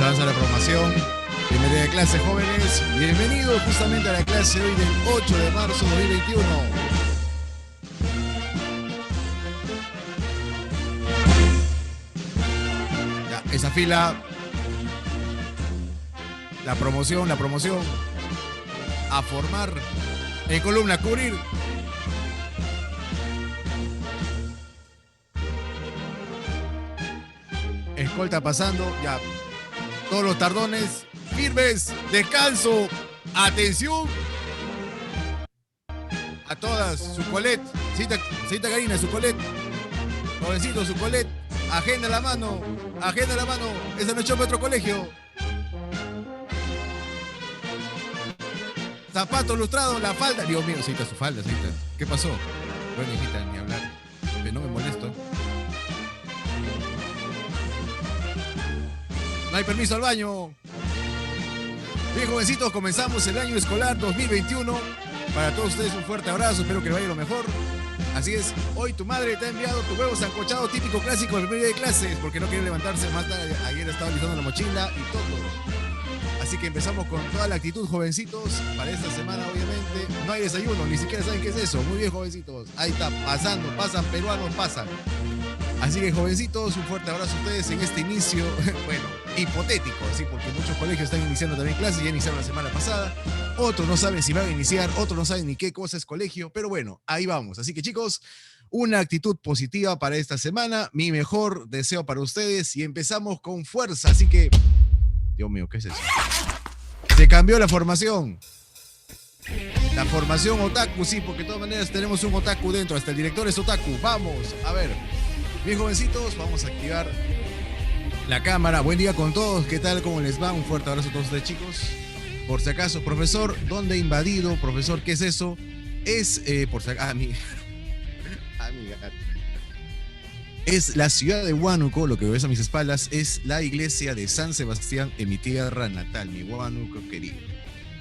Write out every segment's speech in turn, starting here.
Avanza la formación. Bienvenida de clase, jóvenes. Bienvenidos justamente a la clase hoy del 8 de marzo de 2021. Ya, esa fila. La promoción. A formar. En columna, a cubrir. Escolta pasando. Ya. Todos los tardones. Firmes. Descanso. Atención. A todas. Su colet. Cita Karina, su colet. Jovencito, su colet. Agenda a la mano. Esa noche en otro colegio. Zapato lustrado, la falda. Dios mío, cita su falda, cita. ¿Qué pasó? Bueno, hijita, ni hablar. Pero no me molesto. No hay permiso al baño. Bien, jovencitos, comenzamos el año escolar 2021. Para todos ustedes un fuerte abrazo, espero que les vaya lo mejor. Así es, hoy tu madre te ha enviado tu huevo sancochado típico clásico del primer día de clases, porque no quiere levantarse más tarde. Ayer estaba utilizando la mochila y todo. Así que empezamos con toda la actitud, jovencitos. Para esta semana, obviamente, no hay desayuno, ni siquiera saben qué es eso. Muy bien, jovencitos. Ahí está, pasan, peruanos pasan. Así que, jovencitos, un fuerte abrazo a ustedes en este inicio, bueno, hipotético, así, porque muchos colegios están iniciando también clases, ya iniciaron la semana pasada. Otros no saben si van a iniciar, otros no saben ni qué cosa es colegio, pero bueno, ahí vamos. Así que, chicos, una actitud positiva para esta semana, mi mejor deseo para ustedes y empezamos con fuerza, así que... Dios mío, ¿qué es eso? Se cambió la formación. La formación otaku, sí, porque de todas maneras tenemos un otaku dentro, hasta el director es otaku. Vamos, a ver. Bien, jovencitos, vamos a activar la cámara. Buen día con todos, ¿qué tal? ¿Cómo les va? Un fuerte abrazo a todos ustedes, chicos. Por si acaso, profesor, ¿dónde he invadido? Profesor, ¿qué es eso? Es, por si acaso, es la ciudad de Huánuco, lo que ves a mis espaldas, es la iglesia de San Sebastián en mi tierra natal, mi Huánuco querido.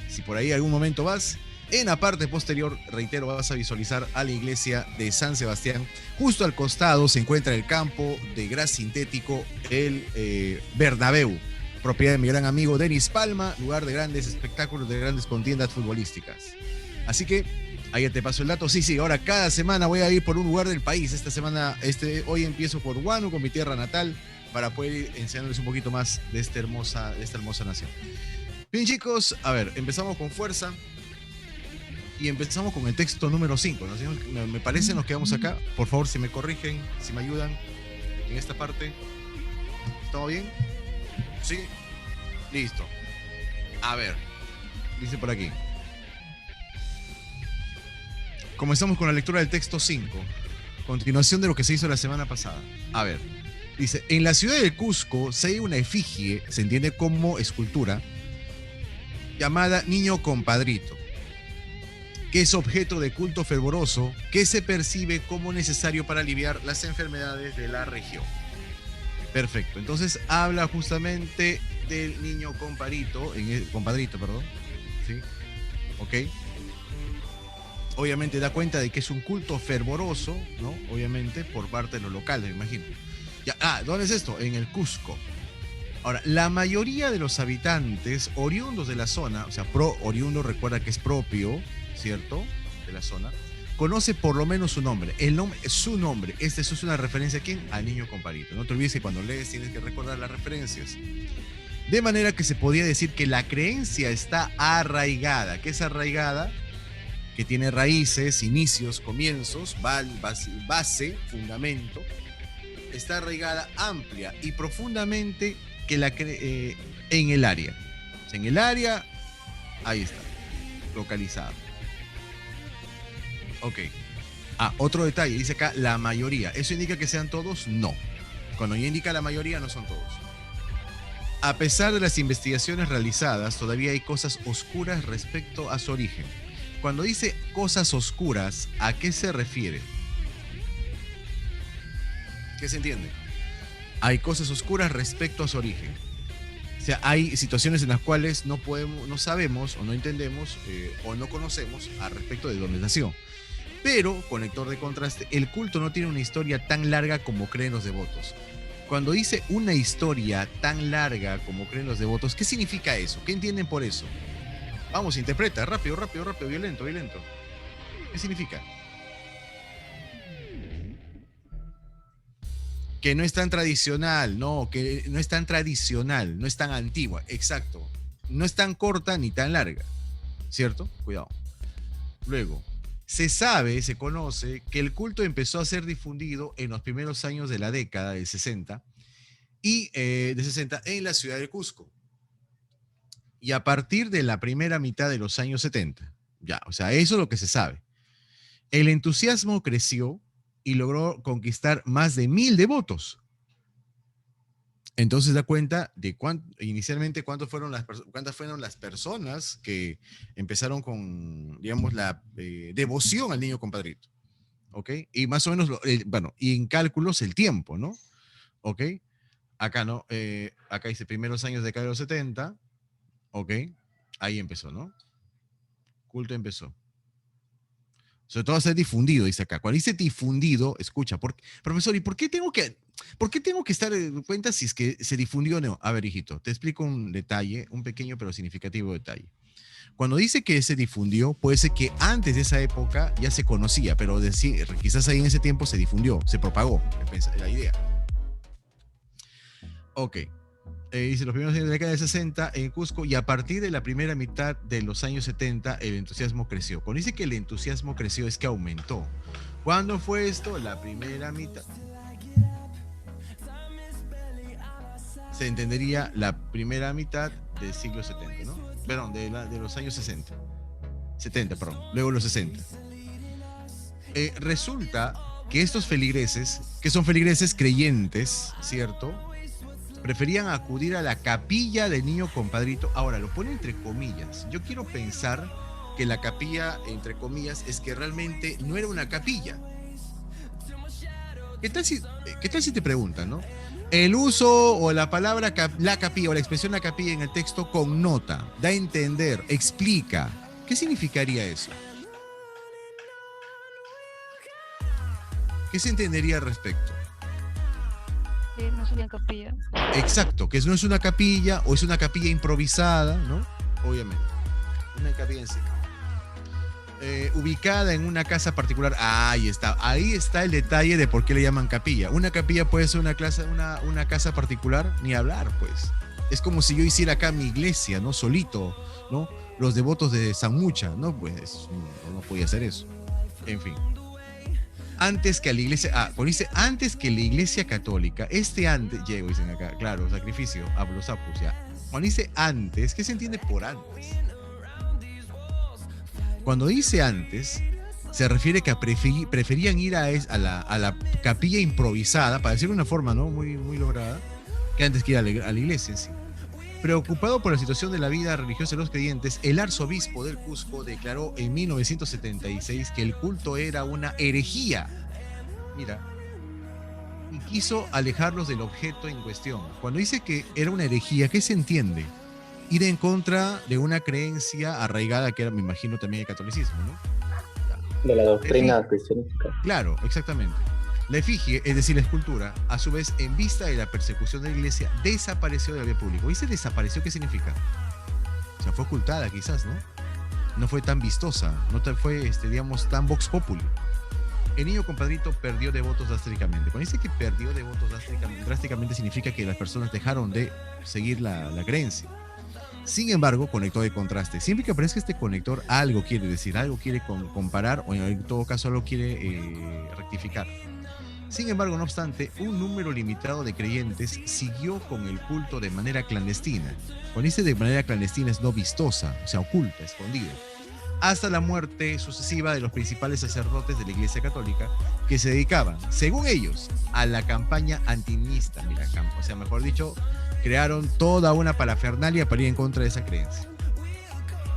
Si por ahí algún momento vas, en la parte posterior, reitero, vas a visualizar a la iglesia de San Sebastián. Justo al costado se encuentra el campo de gras sintético, el Bernabéu, propiedad de mi gran amigo Denis Palma, lugar de grandes espectáculos, de grandes contiendas futbolísticas. Así que ahí te paso el dato. Sí, ahora cada semana voy a ir por un lugar del país. Esta semana, hoy empiezo por Huánuco, mi tierra natal, para poder ir enseñándoles un poquito más de esta hermosa nación. Bien, chicos, a ver, empezamos con fuerza y empezamos con el texto número 5, ¿no? Me parece, nos quedamos acá. Por favor, si me corrigen, si me ayudan en esta parte. ¿Estamos bien? Sí. Listo. A ver, dice por aquí. Comenzamos con la lectura del texto 5, continuación de lo que se hizo la semana pasada. A ver, dice, en la ciudad de Cusco se hay una efigie, se entiende como escultura, llamada Niño Compadrito, que es objeto de culto fervoroso que se percibe como necesario para aliviar las enfermedades de la región. Perfecto, entonces habla justamente del Niño Compadrito, ¿sí? Ok. Obviamente da cuenta de que es un culto fervoroso, ¿no? Obviamente por parte de los locales, me imagino. Ya, ¿dónde es esto? En el Cusco. Ahora, la mayoría de los habitantes oriundos de la zona, o sea, oriundo recuerda que es propio, ¿cierto? De la zona, conoce por lo menos su nombre. Su nombre. Eso es una referencia a ¿quién? Al Niño Compadrito. No te olvides que cuando lees tienes que recordar las referencias. De manera que se podría decir que la creencia está arraigada. ¿Qué es arraigada? Que tiene raíces, inicios, comienzos, base, fundamento, está arraigada amplia y profundamente que en el área. O sea, en el área, ahí está, localizada. Ok. Otro detalle, dice acá la mayoría. ¿Eso indica que sean todos? No. Cuando ya indica la mayoría, no son todos. A pesar de las investigaciones realizadas, todavía hay cosas oscuras respecto a su origen. Cuando dice cosas oscuras, ¿a qué se refiere? ¿Qué se entiende? Hay cosas oscuras respecto a su origen. O sea, hay situaciones en las cuales no sabemos o no entendemos o no conocemos al respecto de dónde nació. Pero, con lector de contraste, el culto no tiene una historia tan larga como creen los devotos. Cuando dice una historia tan larga como creen los devotos, ¿qué significa eso? ¿Qué entienden por eso? Vamos, interpreta, rápido, rápido, rápido, violento, violento. ¿Qué significa? Que no es tan tradicional, no, que no es tan tradicional, no es tan antigua, exacto. No es tan corta ni tan larga, ¿cierto? Cuidado. Luego, se sabe, se conoce que el culto empezó a ser difundido en los primeros años de la década del 60 y de 60 en la ciudad de Cusco. Y a partir de la primera mitad de los años 70, ya, o sea, eso es lo que se sabe. El entusiasmo creció y logró conquistar más de 1000 devotos. Entonces da cuenta de inicialmente cuántas fueron las personas que empezaron con, digamos, la devoción al niño compadrito. ¿Ok? Y más o menos, bueno, y en cálculos el tiempo, ¿no? ¿Ok? Acá no, acá dice primeros años de los 70, ¿ok? Ahí empezó, ¿no? Culto empezó. Sobre todo a ser difundido, dice acá. Cuando dice difundido, escucha, profesor, ¿y por qué tengo que estar en cuenta si es que se difundió o no? A ver, hijito, te explico un detalle, un pequeño pero significativo detalle. Cuando dice que se difundió, puede ser que antes de esa época ya se conocía, pero quizás ahí en ese tiempo se difundió, se propagó la idea. Ok. Dice, los primeros años de la década de 60 en Cusco, y a partir de la primera mitad de los años 70 el entusiasmo creció. Cuando dice que el entusiasmo creció es que aumentó. ¿Cuándo fue esto? La primera mitad. Se entendería la primera mitad del siglo 70, ¿no? Perdón, de los años 60. 70, perdón. Luego los 60. Resulta que estos feligreses, que son feligreses creyentes, ¿cierto?, preferían acudir a la capilla del niño compadrito. Ahora, lo pone entre comillas. Yo quiero pensar que la capilla, entre comillas, es que realmente no era una capilla. ¿Qué tal si te preguntan, no? El uso o la palabra la capilla o la expresión la capilla en el texto connota, da a entender, explica. ¿Qué significaría eso? ¿Qué se entendería al respecto? No es una capilla. Exacto, que no es una capilla o es una capilla improvisada, ¿no? Obviamente. Una capilla en sí. Ubicada en una casa particular. Ahí está el detalle de por qué le llaman capilla. Una capilla puede ser una casa particular, ni hablar, pues. Es como si yo hiciera acá mi iglesia, ¿no? Solito, ¿no? Los devotos de San Mucha, ¿no? Pues no podía hacer eso. En fin. Antes que a la iglesia, cuando dice antes que la iglesia católica, antes, llego, dicen acá, claro, sacrificio, los apus, ya. Cuando dice antes, ¿qué se entiende por antes? Cuando dice antes, se refiere que preferían ir a la capilla improvisada, para decirlo de una forma, ¿no?, muy, muy lograda, que antes que ir a la iglesia en sí. Preocupado por la situación de la vida religiosa de los creyentes, el arzobispo del Cusco declaró en 1976 que el culto era una herejía. Mira, y quiso alejarlos del objeto en cuestión. Cuando dice que era una herejía, ¿qué se entiende? Ir en contra de una creencia arraigada que era, me imagino, también el catolicismo, ¿no? De la doctrina cristiana. Claro, exactamente. La efigie, es decir, la escultura, a su vez, en vista de la persecución de la iglesia, desapareció de la vía pública. ¿Dice desapareció? ¿Qué significa? O sea, fue ocultada quizás, ¿no? No fue tan vistosa, no fue, digamos, tan vox populi. El niño compadrito perdió devotos drásticamente. Cuando dice que perdió devotos drásticamente significa que las personas dejaron de seguir la creencia. Sin embargo, conector de contraste. Siempre que aparezca este conector, algo quiere decir, algo quiere comparar o en todo caso algo quiere rectificar. Sin embargo, no obstante, un número limitado de creyentes siguió con el culto de manera clandestina. Cuando dice de manera clandestina es no vistosa, o sea, oculta, escondida. Hasta la muerte sucesiva de los principales sacerdotes de la Iglesia Católica que se dedicaban, según ellos, a la campaña antinista. Mira, o sea, mejor dicho, crearon toda una parafernalia para ir en contra de esa creencia.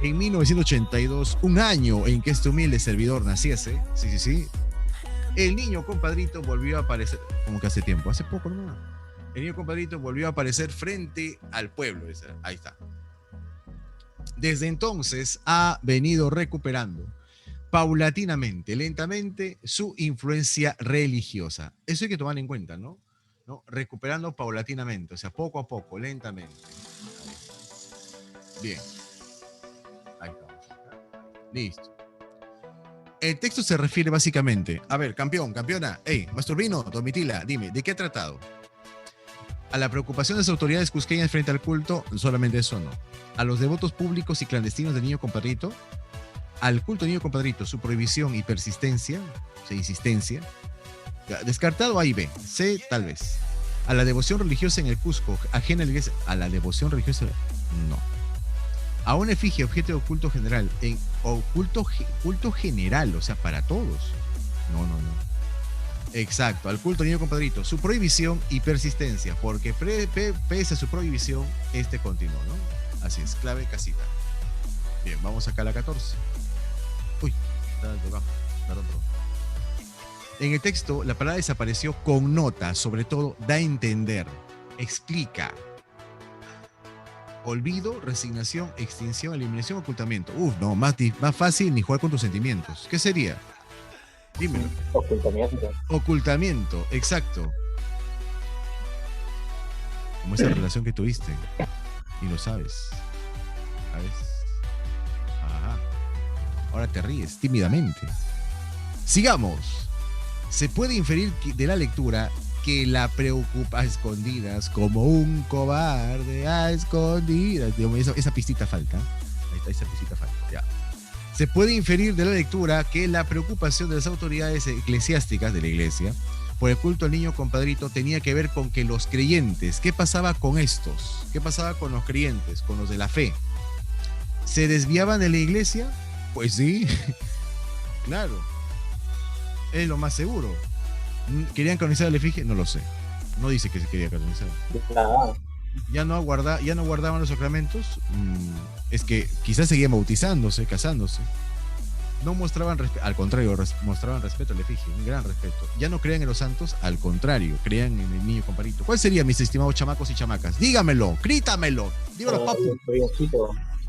En 1982, un año en que este humilde servidor naciese, sí, el niño compadrito volvió a aparecer, como que hace tiempo, hace poco, ¿no? El niño compadrito volvió a aparecer frente al pueblo. Ahí está. Desde entonces ha venido recuperando paulatinamente, lentamente, su influencia religiosa. Eso hay que tomar en cuenta, ¿no? ¿no? Recuperando paulatinamente, o sea, poco a poco, lentamente. Bien. Ahí estamos. Listo. El texto se refiere básicamente, a ver, campeón, campeona, hey, Masturbino, Domitila, dime, ¿de qué ha tratado? A la preocupación de las autoridades cusqueñas frente al culto, solamente eso no. A los devotos públicos y clandestinos del niño compadrito, al culto del niño compadrito, su prohibición y persistencia, o sea, insistencia, descartado A y B, C tal vez. A la devoción religiosa en el Cusco, ajena a la iglesia, a la devoción religiosa, no. A una efigie, objeto de culto general, en culto general, o sea, para todos. No. Exacto, al culto niño compadrito, su prohibición y persistencia, porque pese a su prohibición, continuó, ¿no? Así es, clave casita. Bien, vamos acá a la 14. Uy, está debajo, perdón. En el texto, la palabra desapareció con nota, sobre todo, da a entender, explica. Olvido, resignación, extinción, eliminación, ocultamiento. No, más fácil ni jugar con tus sentimientos. ¿Qué sería? Dímelo. Ocultamiento. Ocultamiento, exacto. Como esa relación que tuviste. Y lo sabes. ¿Sabes? Ajá. Ahora te ríes tímidamente. Sigamos. Se puede inferir de la lectura que la preocupa a escondidas como un cobarde a escondidas. Esa pistita falta. Ahí está, esa pistita falta. Ya. Se puede inferir de la lectura que la preocupación de las autoridades eclesiásticas de la iglesia por el culto al niño compadrito tenía que ver con que los creyentes, ¿qué pasaba con estos? ¿Qué pasaba con los creyentes, con los de la fe? ¿Se desviaban de la iglesia? Pues sí, claro. Es lo más seguro. ¿Querían canonizar a la efigie? No lo sé. No dice que se quería canonizar. Ya no guardaban los sacramentos. Es que quizás seguían bautizándose, casándose. No mostraban respeto, al contrario, mostraban respeto a la efigie, un gran respeto. Ya no creían en los santos, al contrario, creían en el niño compadrito. ¿Cuál sería, mis estimados chamacos y chamacas? Dígamelo, grítamelo. Dímelo, papu.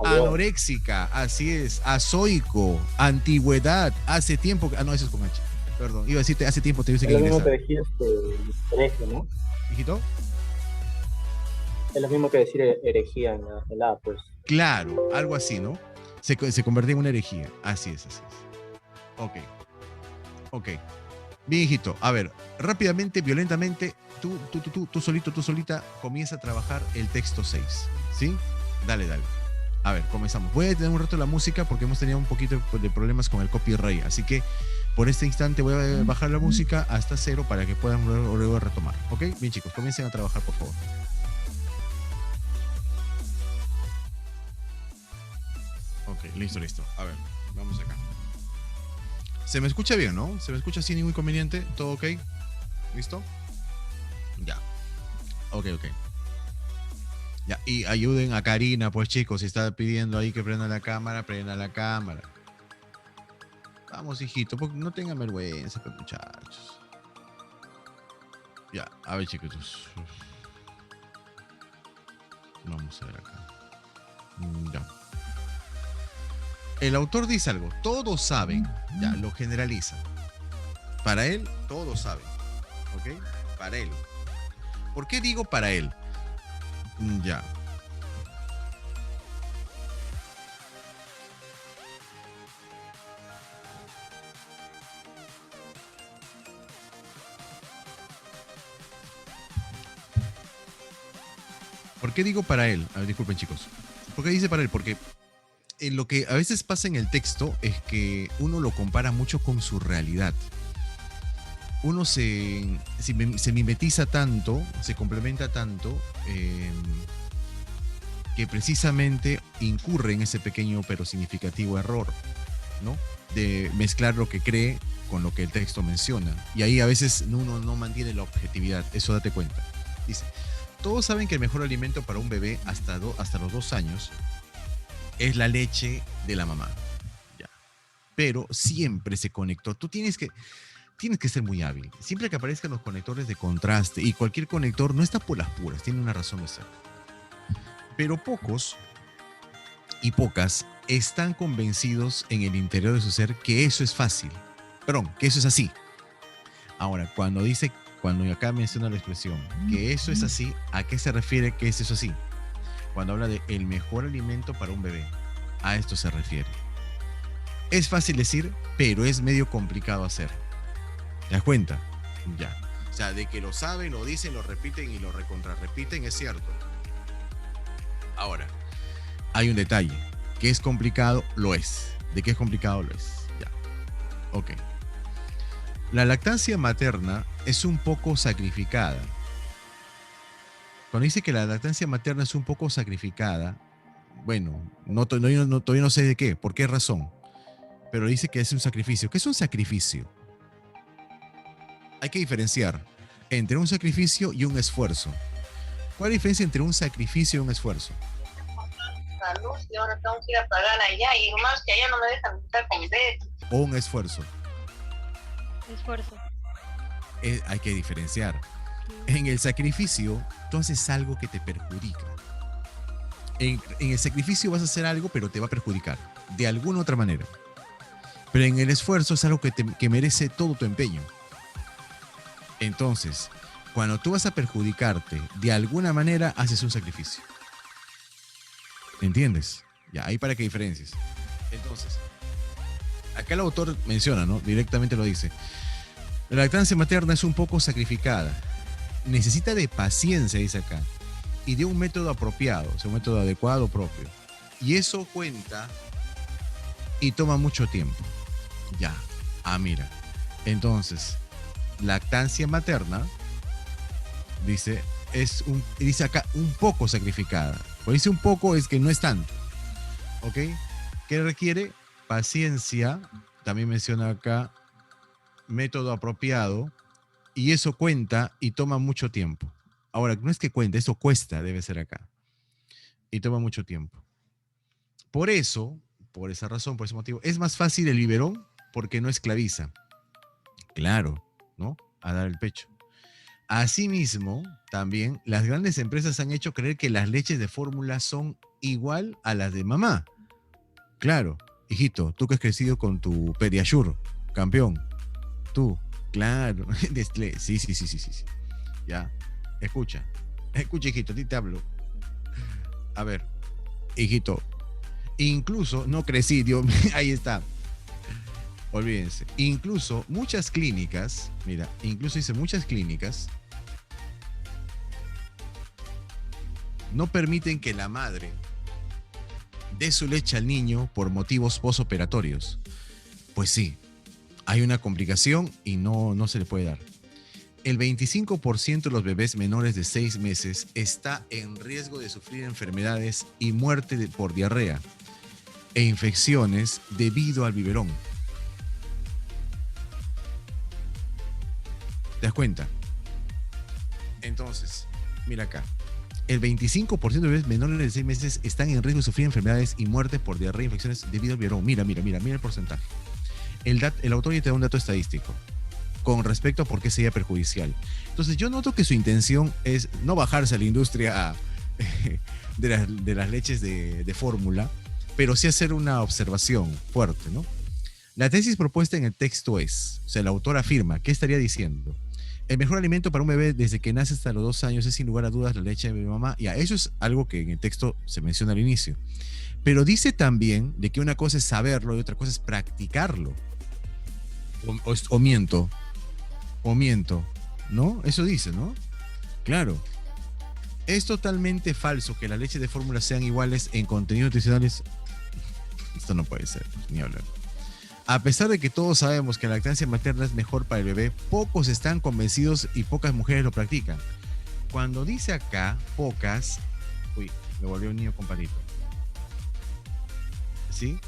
Anoréxica, así es. Azoico, antigüedad, hace tiempo. No, eso es con H. Perdón, iba a decirte, hace tiempo te dice que ingresar. Es lo mismo que decir herejía, ¿no? ¿Hijito? Es lo mismo que decir herejía en la pues. Claro, algo así, ¿no? Se convertía en una herejía. Así es. Ok. Bien, hijito. A ver, rápidamente, violentamente, tú solita, comienza a trabajar el texto 6. ¿Sí? Dale. A ver, comenzamos. Voy a detener un rato la música porque hemos tenido un poquito de problemas con el copyright. Así que por este instante voy a bajar la música hasta 0 para que puedan luego retomar. ¿Ok? Bien, chicos, comiencen a trabajar, por favor. Ok, listo. A ver, vamos acá. ¿Se me escucha bien, no? ¿Se me escucha sin ningún inconveniente? ¿Todo ok? ¿Listo? Ya. Ok. Ya, y ayuden a Karina, pues chicos, si está pidiendo ahí que prenda la cámara. Vamos, hijito, porque no tengan vergüenza, pues, muchachos. Ya, a ver, chicos. Vamos a ver acá. Ya. El autor dice algo, todos saben, ya, lo generaliza. Para él, todos saben, ¿ok? Para él. ¿Por qué digo para él? Ya. ¿Por qué digo para él? A ver, disculpen, chicos. ¿Por qué dice para él? Porque lo que a veces pasa en el texto es que uno lo compara mucho con su realidad. Uno se mimetiza tanto, se complementa tanto, que precisamente incurre en ese pequeño pero significativo error, ¿no? De mezclar lo que cree con lo que el texto menciona. Y ahí a veces uno no mantiene la objetividad. Eso date cuenta. Dice, todos saben que el mejor alimento para un bebé hasta los 2 años es la leche de la mamá. Ya. Pero siempre se conectó. Tú tienes que ser muy hábil. Siempre que aparezcan los conectores de contraste, y cualquier conector no está por las puras, tiene una razón de ser. Pero pocos y pocas están convencidos en el interior de su ser que eso es fácil. Perdón, que eso es así. Ahora, cuando dice cuando acá menciona la expresión que eso es así, ¿a qué se refiere que es eso así? Cuando habla de el mejor alimento para un bebé, a esto se refiere. Es fácil decir, pero es medio complicado hacer. ¿Te das cuenta? Ya. O sea, de que lo saben, lo dicen, lo repiten y lo recontrarrepiten, es cierto. Ahora, hay un detalle. ¿Que es complicado? Lo es. ¿De qué es complicado? Lo es. Ya. Ok. La lactancia materna es un poco sacrificada. Cuando dice que la lactancia materna es un poco sacrificada, bueno, todavía no sé de qué, por qué razón, pero dice que es un sacrificio. ¿Qué es un sacrificio? Hay que diferenciar entre un sacrificio y un esfuerzo. ¿Cuál es la diferencia entre un sacrificio y un esfuerzo? La luz y ahora tengo que ir a pagar allá y más que allá no me dejan estar con Betty. O un esfuerzo. Esfuerzo. Hay que diferenciar. En el sacrificio, tú haces algo que te perjudica. En el sacrificio vas a hacer algo, pero te va a perjudicar, de alguna otra manera. Pero en el esfuerzo es algo que merece todo tu empeño. Entonces, cuando tú vas a perjudicarte, de alguna manera haces un sacrificio. ¿Entiendes? Ya, ahí para que diferencies. Entonces, acá el autor menciona, ¿no? Directamente lo dice. La lactancia materna es un poco sacrificada. Necesita de paciencia, dice acá, y de un método apropiado, o sea, un método adecuado propio. Y eso cuenta y toma mucho tiempo. Ya. Ah, mira. Entonces, lactancia materna, dice acá un poco sacrificada. Cuando dice un poco es que no es tanto. ¿Ok? ¿Qué requiere? Paciencia. También menciona acá método apropiado. Y eso cuenta y toma mucho tiempo. Ahora, no es que cuente, eso cuesta, debe ser acá. Y toma mucho tiempo. Por eso, por esa razón, por ese motivo, es más fácil el biberón porque no esclaviza. Claro, ¿no? A dar el pecho. Asimismo, también las grandes empresas han hecho creer que las leches de fórmula son igual a las de mamá. Claro, hijito, tú que has crecido con tu Pediasure, campeón. Tú, claro. Sí. Ya, escucha, hijito, a ti te hablo. A ver, hijito, incluso, no crecí, Dios mío, ahí está. Olvídense. Incluso muchas clínicas, mira, incluso dice muchas clínicas no permiten que la madre dé su leche al niño por motivos posoperatorios. Pues sí, hay una complicación y no se le puede dar. El 25% de los bebés menores de 6 meses está en riesgo de sufrir enfermedades y muerte por diarrea e infecciones debido al biberón. ¿Te das cuenta? Entonces, mira acá. El 25% de bebés menores de 6 meses están en riesgo de sufrir enfermedades y muerte por diarrea e infecciones debido al biberón. Mira el porcentaje. El autor ya te da un dato estadístico con respecto a por qué sería perjudicial. Entonces yo noto que su intención es no bajarse a la industria de las leches de fórmula, pero sí hacer una observación fuerte, ¿no? La tesis propuesta en el texto es, o sea, el autor afirma, ¿qué estaría diciendo? El mejor alimento para un bebé desde que nace hasta los 2 años es sin lugar a dudas la leche de mi mamá. Ya, eso es algo que en el texto se menciona al inicio. Pero dice también de que una cosa es saberlo y otra cosa es practicarlo. O miento, ¿no? Eso dice, ¿no? Claro. Es totalmente falso que las leches de fórmula sean iguales en contenidos nutricionales. Esto no puede ser, ni hablar. A pesar de que todos sabemos que la lactancia materna es mejor para el bebé, pocos están convencidos y pocas mujeres lo practican. Cuando dice acá, pocas... Uy, me volvió un niño con palito. ¿Sí?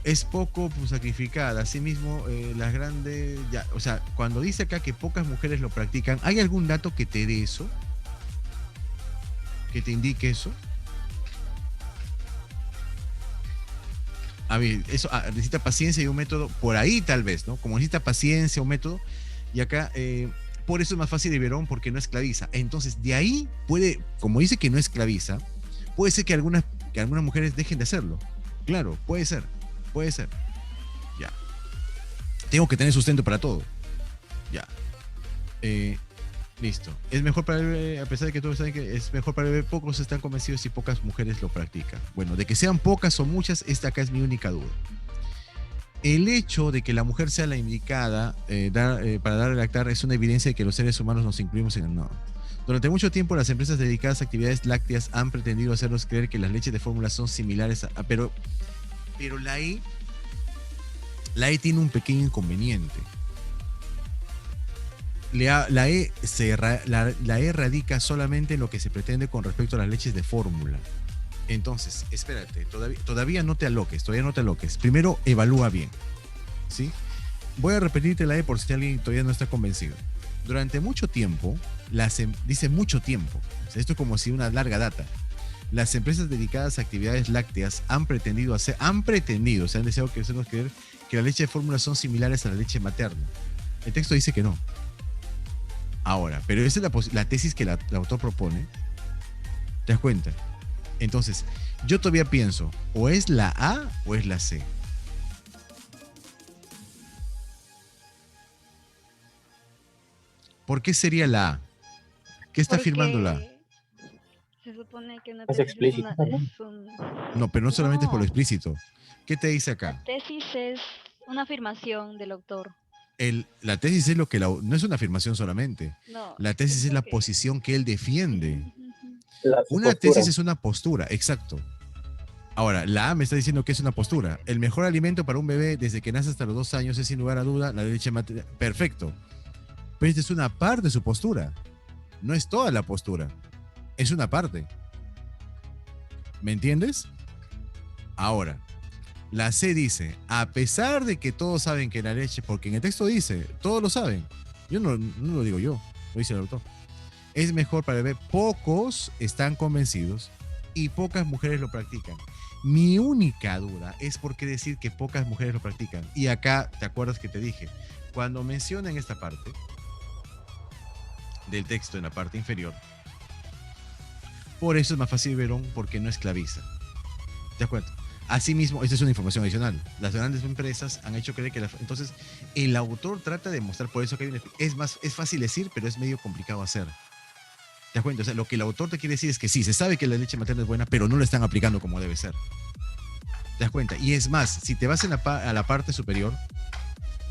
Es poco sacrificada. Asimismo, las grandes... Ya, o sea, cuando dice acá que pocas mujeres lo practican, ¿hay algún dato que te dé eso? ¿Que te indique eso? A ver, eso necesita paciencia y un método, por ahí tal vez, ¿no? Como necesita paciencia, un método, y acá, por eso es más fácil el biberón, porque no esclaviza. Entonces, de ahí puede, como dice que no esclaviza, puede ser que algunas mujeres dejen de hacerlo. Claro, puede ser. Ya. Tengo que tener sustento para todo. Ya. Eh, Listo. Es mejor para el bebé, a pesar de que todos saben que es mejor para el bebé, pocos están convencidos y pocas mujeres lo practican. Bueno, de que sean pocas o muchas, esta acá es mi única duda. El hecho de que la mujer sea la indicada para dar a lactar es una evidencia de que los seres humanos nos incluimos en el no. Durante mucho tiempo las empresas dedicadas a actividades lácteas han pretendido hacernos creer que las leches de fórmula son similares pero la E tiene un pequeño inconveniente. La E radica solamente en lo que se pretende con respecto a las leches de fórmula. Entonces, espérate, todavía no te aloques, Primero evalúa bien, ¿sí? Voy a repetirte la E por si alguien todavía no está convencido. Durante mucho tiempo, dice mucho tiempo, o sea, esto es como si una larga data. Las empresas dedicadas a actividades lácteas han pretendido, se han deseado que hacernos creer que las leches de fórmula son similares a la leche materna. El texto dice que no. Ahora, pero esa es la tesis que el autor propone. ¿Te das cuenta? Entonces, yo todavía pienso, o es la A o es la C. ¿Por qué sería la A? ¿Qué está afirmando la A? Se supone que una Es tesis explícito. No, pero no solamente es por lo No. explícito. ¿Qué te dice acá? La tesis es una afirmación del autor. La tesis es lo que no es una afirmación solamente. No, La tesis es la porque- posición que él defiende. Su Una postura. tesis es una postura, exacto. Ahora, la A me está diciendo que es una postura. El mejor alimento para un bebé desde que nace hasta los 2 años es sin lugar a duda la leche materna. Perfecto. Pero esta es una parte de su postura. No es toda la postura. Es una parte. ¿Me entiendes? Ahora, la C dice, a pesar de que todos saben que la leche, porque en el texto dice, todos lo saben. Yo no lo digo yo, lo dice el autor. Es mejor para el bebé. Pocos están convencidos y pocas mujeres lo practican. Mi única duda es por qué decir que pocas mujeres lo practican. Y acá, ¿te acuerdas que te dije? Cuando mencionan esta parte del texto en la parte inferior, por eso es más fácil verón, porque no esclaviza. ¿Te das cuenta? Asimismo, esta es una información adicional. Las grandes empresas han hecho creer que entonces el autor trata de mostrar por eso que hay es fácil decir, pero es medio complicado hacer. ¿Te das cuenta? O sea, lo que el autor te quiere decir es que sí, se sabe que la leche materna es buena, pero no lo están aplicando como debe ser. ¿Te das cuenta? Y es más, si te vas a la parte superior,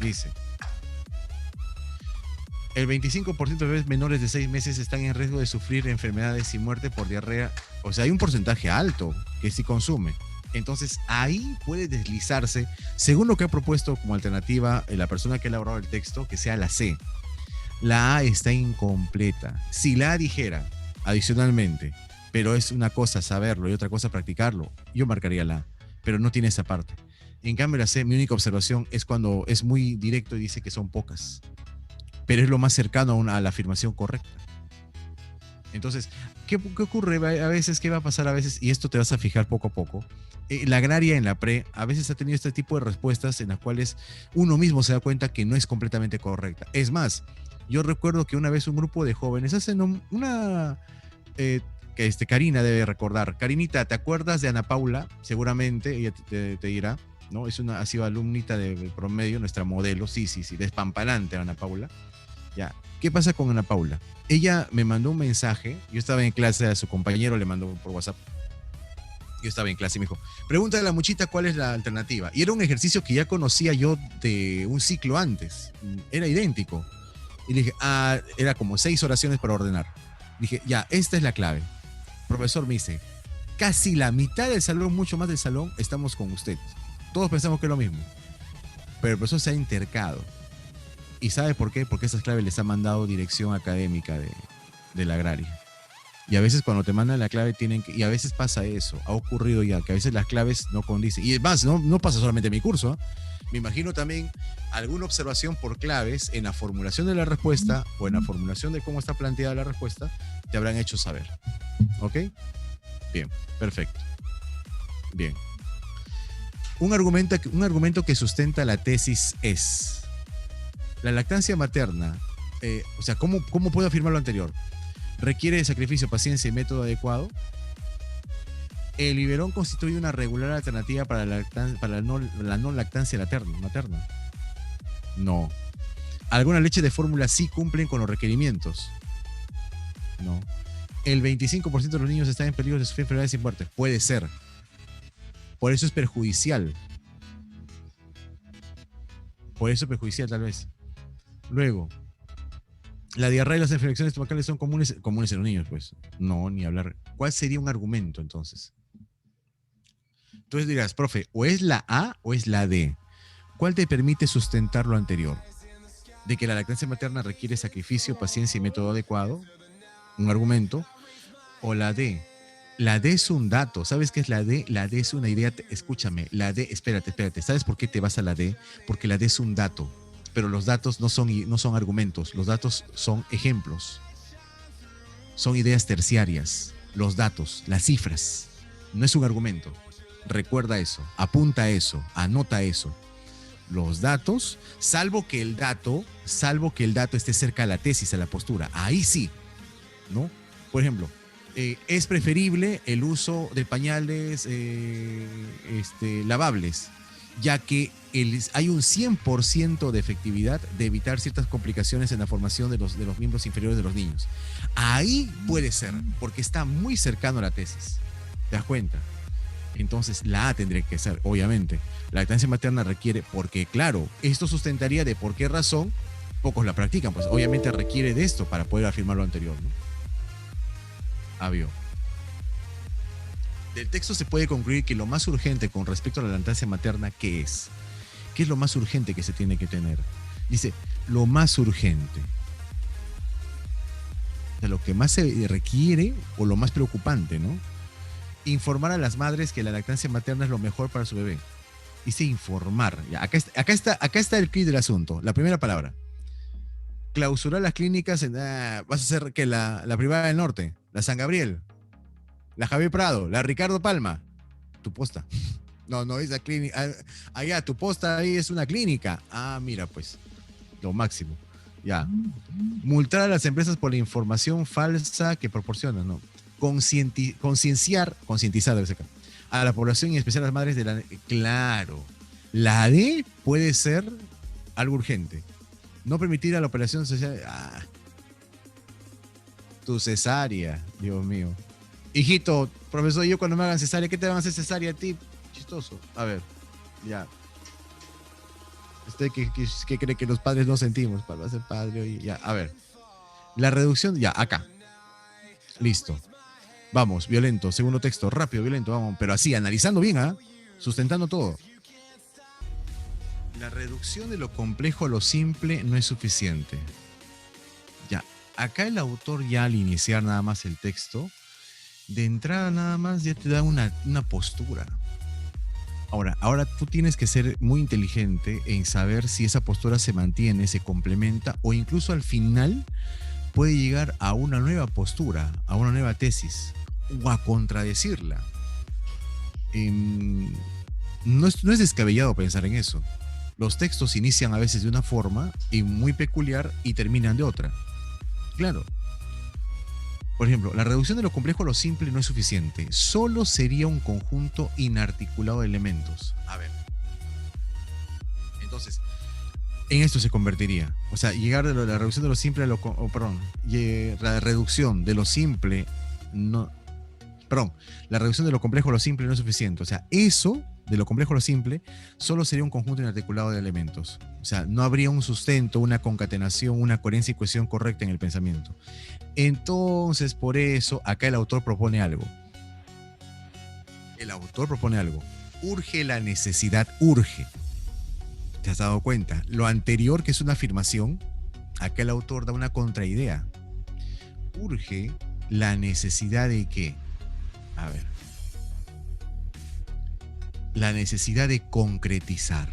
dice, el 25% de bebés menores de 6 meses están en riesgo de sufrir enfermedades y muerte por diarrea. O sea, hay un porcentaje alto que sí consume. Entonces, ahí puede deslizarse, según lo que ha propuesto como alternativa la persona que ha elaborado el texto, que sea la C. La A está incompleta. Si la A dijera, adicionalmente, pero es una cosa saberlo y otra cosa practicarlo, yo marcaría la A, pero no tiene esa parte. En cambio, la C, mi única observación es cuando es muy directo y dice que son pocas, pero es lo más cercano a la afirmación correcta. Entonces, ¿qué ocurre a veces? ¿Qué va a pasar a veces? Y esto te vas a fijar poco a poco. La agraria en la pre a veces ha tenido este tipo de respuestas en las cuales uno mismo se da cuenta que no es completamente correcta. Es más, yo recuerdo que una vez un grupo de jóvenes hacen una... que Karina debe recordar. Karinita, ¿te acuerdas de Ana Paula? Seguramente ella te dirá, ¿no? Ha sido alumnita de promedio, nuestra modelo, sí, despampanante Ana Paula. Ya. ¿Qué pasa con Ana Paula? Ella me mandó un mensaje, yo estaba en clase, a su compañero le mandó por WhatsApp. Yo estaba en clase y me dijo, pregúntale a la muchita cuál es la alternativa. Y era un ejercicio que ya conocía yo de un ciclo antes. Era idéntico. Y le dije, era como 6 oraciones para ordenar. Dije, ya, esta es la clave. Profesor me dice, casi la mitad del salón, mucho más del salón, estamos con ustedes. Todos pensamos que es lo mismo. Pero el profesor se ha intercado. ¿Y sabe por qué? Porque esas claves les ha mandado dirección académica de la agraria. Y a veces cuando te mandan la clave y a veces pasa eso, ha ocurrido ya, que a veces las claves no condicen. Y es más, no pasa solamente en mi curso, ¿eh? Me imagino también alguna observación por claves en la formulación de la respuesta o en la formulación de cómo está planteada la respuesta, te habrán hecho saber. ¿Ok? Bien, perfecto. Bien. Un argumento que sustenta la tesis es: la lactancia materna, o sea, ¿cómo puedo afirmar lo anterior? Requiere de sacrificio, paciencia y método adecuado. El biberón constituye una regular alternativa para la no lactancia materna. No. Algunas leches de fórmula sí cumplen con los requerimientos. No. El 25% de los niños están en peligro de sufrir enfermedades sin muerte. Puede ser. Por eso es perjudicial. Por eso es perjudicial, tal vez. Luego, la diarrea y las infecciones estomacales son comunes en los niños, pues. No, ni hablar. ¿Cuál sería un argumento, entonces? Entonces dirás, profe, o es la A o es la D. ¿Cuál te permite sustentar lo anterior? De que la lactancia materna requiere sacrificio, paciencia y método adecuado. Un argumento. O la D. La D es un dato. ¿Sabes qué es la D? La D es una idea. Escúchame, la D, espérate. ¿Sabes por qué te vas a la D? Porque la D es un dato. Pero los datos no son argumentos. Los datos son ejemplos. Son ideas terciarias. Los datos, las cifras. No es un argumento. Recuerda eso. Apunta eso. Anota eso. Los datos, salvo que el dato esté cerca a la tesis, a la postura. Ahí sí, ¿no? Por ejemplo, es preferible el uso de pañales lavables, ya que hay un 100% de efectividad de evitar ciertas complicaciones en la formación de los miembros inferiores de los niños. Ahí puede ser, porque está muy cercano a la tesis. ¿Te das cuenta? Entonces la A tendría que ser, obviamente. La lactancia materna requiere, porque claro, esto sustentaría de por qué razón pocos la practican, pues obviamente requiere de esto para poder afirmar lo anterior, ¿no? Avio. Del texto se puede concluir que lo más urgente con respecto a la lactancia materna, ¿qué es? ¿Qué es lo más urgente que se tiene que tener? Dice, lo más urgente. De lo que más se requiere o lo más preocupante, ¿no? Informar a las madres que la lactancia materna es lo mejor para su bebé. Dice informar. Ya, acá está el quid del asunto. La primera palabra. Clausurar las clínicas. Vas a hacer que la privada del norte, la San Gabriel, la Javier Prado, la Ricardo Palma. Tu posta. No, esa clínica. Allá, tu posta ahí es una clínica. Ah, mira, pues. Lo máximo. Ya. Multar a las empresas por la información falsa que proporcionan, ¿no? Concientizar debe ser acá, a la población y en especial a las madres de la... Claro, la D puede ser algo urgente. No permitir a la operación social... Tu cesárea, Dios mío. Hijito, profesor, yo cuando me hagan cesárea, ¿qué te van a hacer cesárea a ti? Chistoso. A ver, ya. ¿Usted qué cree que los padres no sentimos para ser padre hoy? Ya, a ver. La reducción, ya, acá. Listo. Vamos, violento, segundo texto, rápido, violento, vamos, pero así, analizando bien, sustentando todo. La reducción de lo complejo a lo simple no es suficiente. Ya, acá el autor ya al iniciar nada más el texto, de entrada nada más ya te da una postura. Ahora tú tienes que ser muy inteligente en saber si esa postura se mantiene, se complementa o incluso al final puede llegar a una nueva postura, a una nueva tesis o a contradecirla. No es descabellado pensar en eso. Los textos inician a veces de una forma y muy peculiar y terminan de otra. Claro. Por ejemplo, la reducción de lo complejo a lo simple no es suficiente. Solo sería un conjunto inarticulado de elementos. A ver. Entonces, en esto se convertiría. O sea, llegar de la reducción de lo simple a la reducción de lo simple no... Perdón, la reducción de lo complejo a lo simple no es suficiente. O sea, eso de lo complejo a lo simple solo sería un conjunto inarticulado de elementos. O sea, no habría un sustento, una concatenación, una coherencia y cohesión correcta en el pensamiento. Entonces, por eso, acá el autor propone algo. Urge la necesidad, urge. ¿Te has dado cuenta? Lo anterior, que es una afirmación, acá el autor da una contraidea. Urge la necesidad de ¿qué? A ver. La necesidad de concretizar.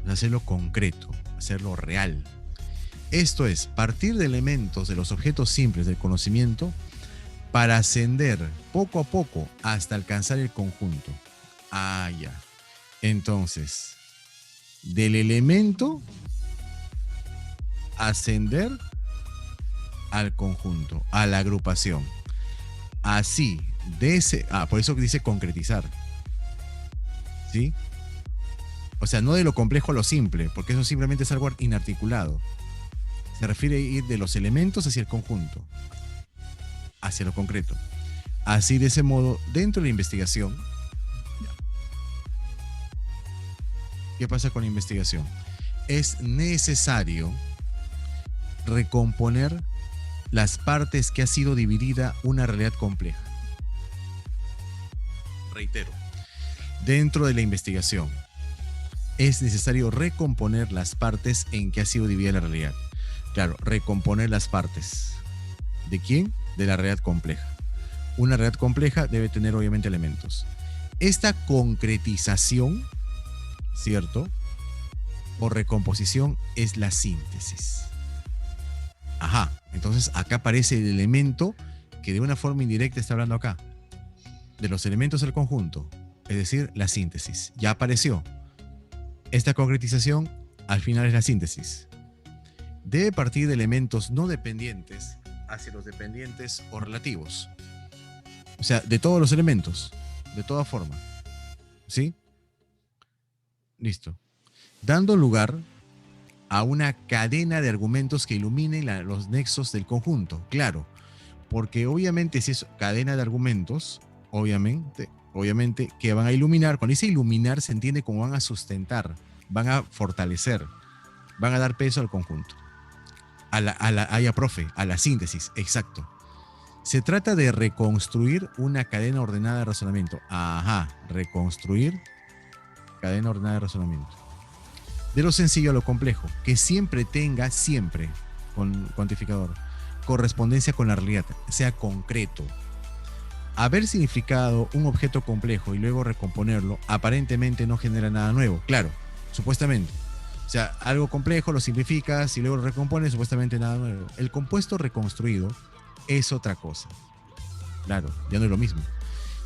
Hacerlo concreto, hacerlo real. Esto es, partir de elementos de los objetos simples del conocimiento para ascender poco a poco hasta alcanzar el conjunto. Ah, ya. Entonces, del elemento ascender al conjunto, a la agrupación. Así, por eso dice concretizar. ¿Sí? O sea, no de lo complejo a lo simple, porque eso simplemente es algo inarticulado. Se refiere a ir de los elementos hacia el conjunto, hacia lo concreto. Así, de ese modo, dentro de la investigación, ¿qué pasa con la investigación? Es necesario recomponer las partes que ha sido dividida una realidad compleja. Reitero, dentro de la investigación es necesario recomponer las partes en que ha sido dividida la realidad. Claro, recomponer las partes. ¿De quién? De la realidad compleja. Una realidad compleja debe tener obviamente elementos. Esta concretización, ¿cierto?, o recomposición es la síntesis. Ajá, entonces acá aparece el elemento que de una forma indirecta está hablando acá. De los elementos del conjunto, es decir, la síntesis. Ya apareció. Esta concretización al final es la síntesis. Debe partir de elementos no dependientes hacia los dependientes o relativos. O sea, de todos los elementos, de toda forma. ¿Sí? Listo. Dando lugar a una cadena de argumentos que iluminen los nexos del conjunto. Claro, porque obviamente si es cadena de argumentos, obviamente que van a iluminar. Cuando dice iluminar se entiende como van a sustentar, van a fortalecer, van a dar peso al conjunto. A la síntesis, exacto. Se trata de reconstruir una cadena ordenada de razonamiento. Ajá, reconstruir cadena ordenada de razonamiento. De lo sencillo a lo complejo, que siempre tenga, siempre, con cuantificador, correspondencia con la realidad, sea concreto. Haber significado un objeto complejo y luego recomponerlo, aparentemente no genera nada nuevo. Claro, supuestamente. O sea, algo complejo lo simplificas y luego lo recompones, supuestamente nada nuevo. El compuesto reconstruido es otra cosa. Claro, ya no es lo mismo.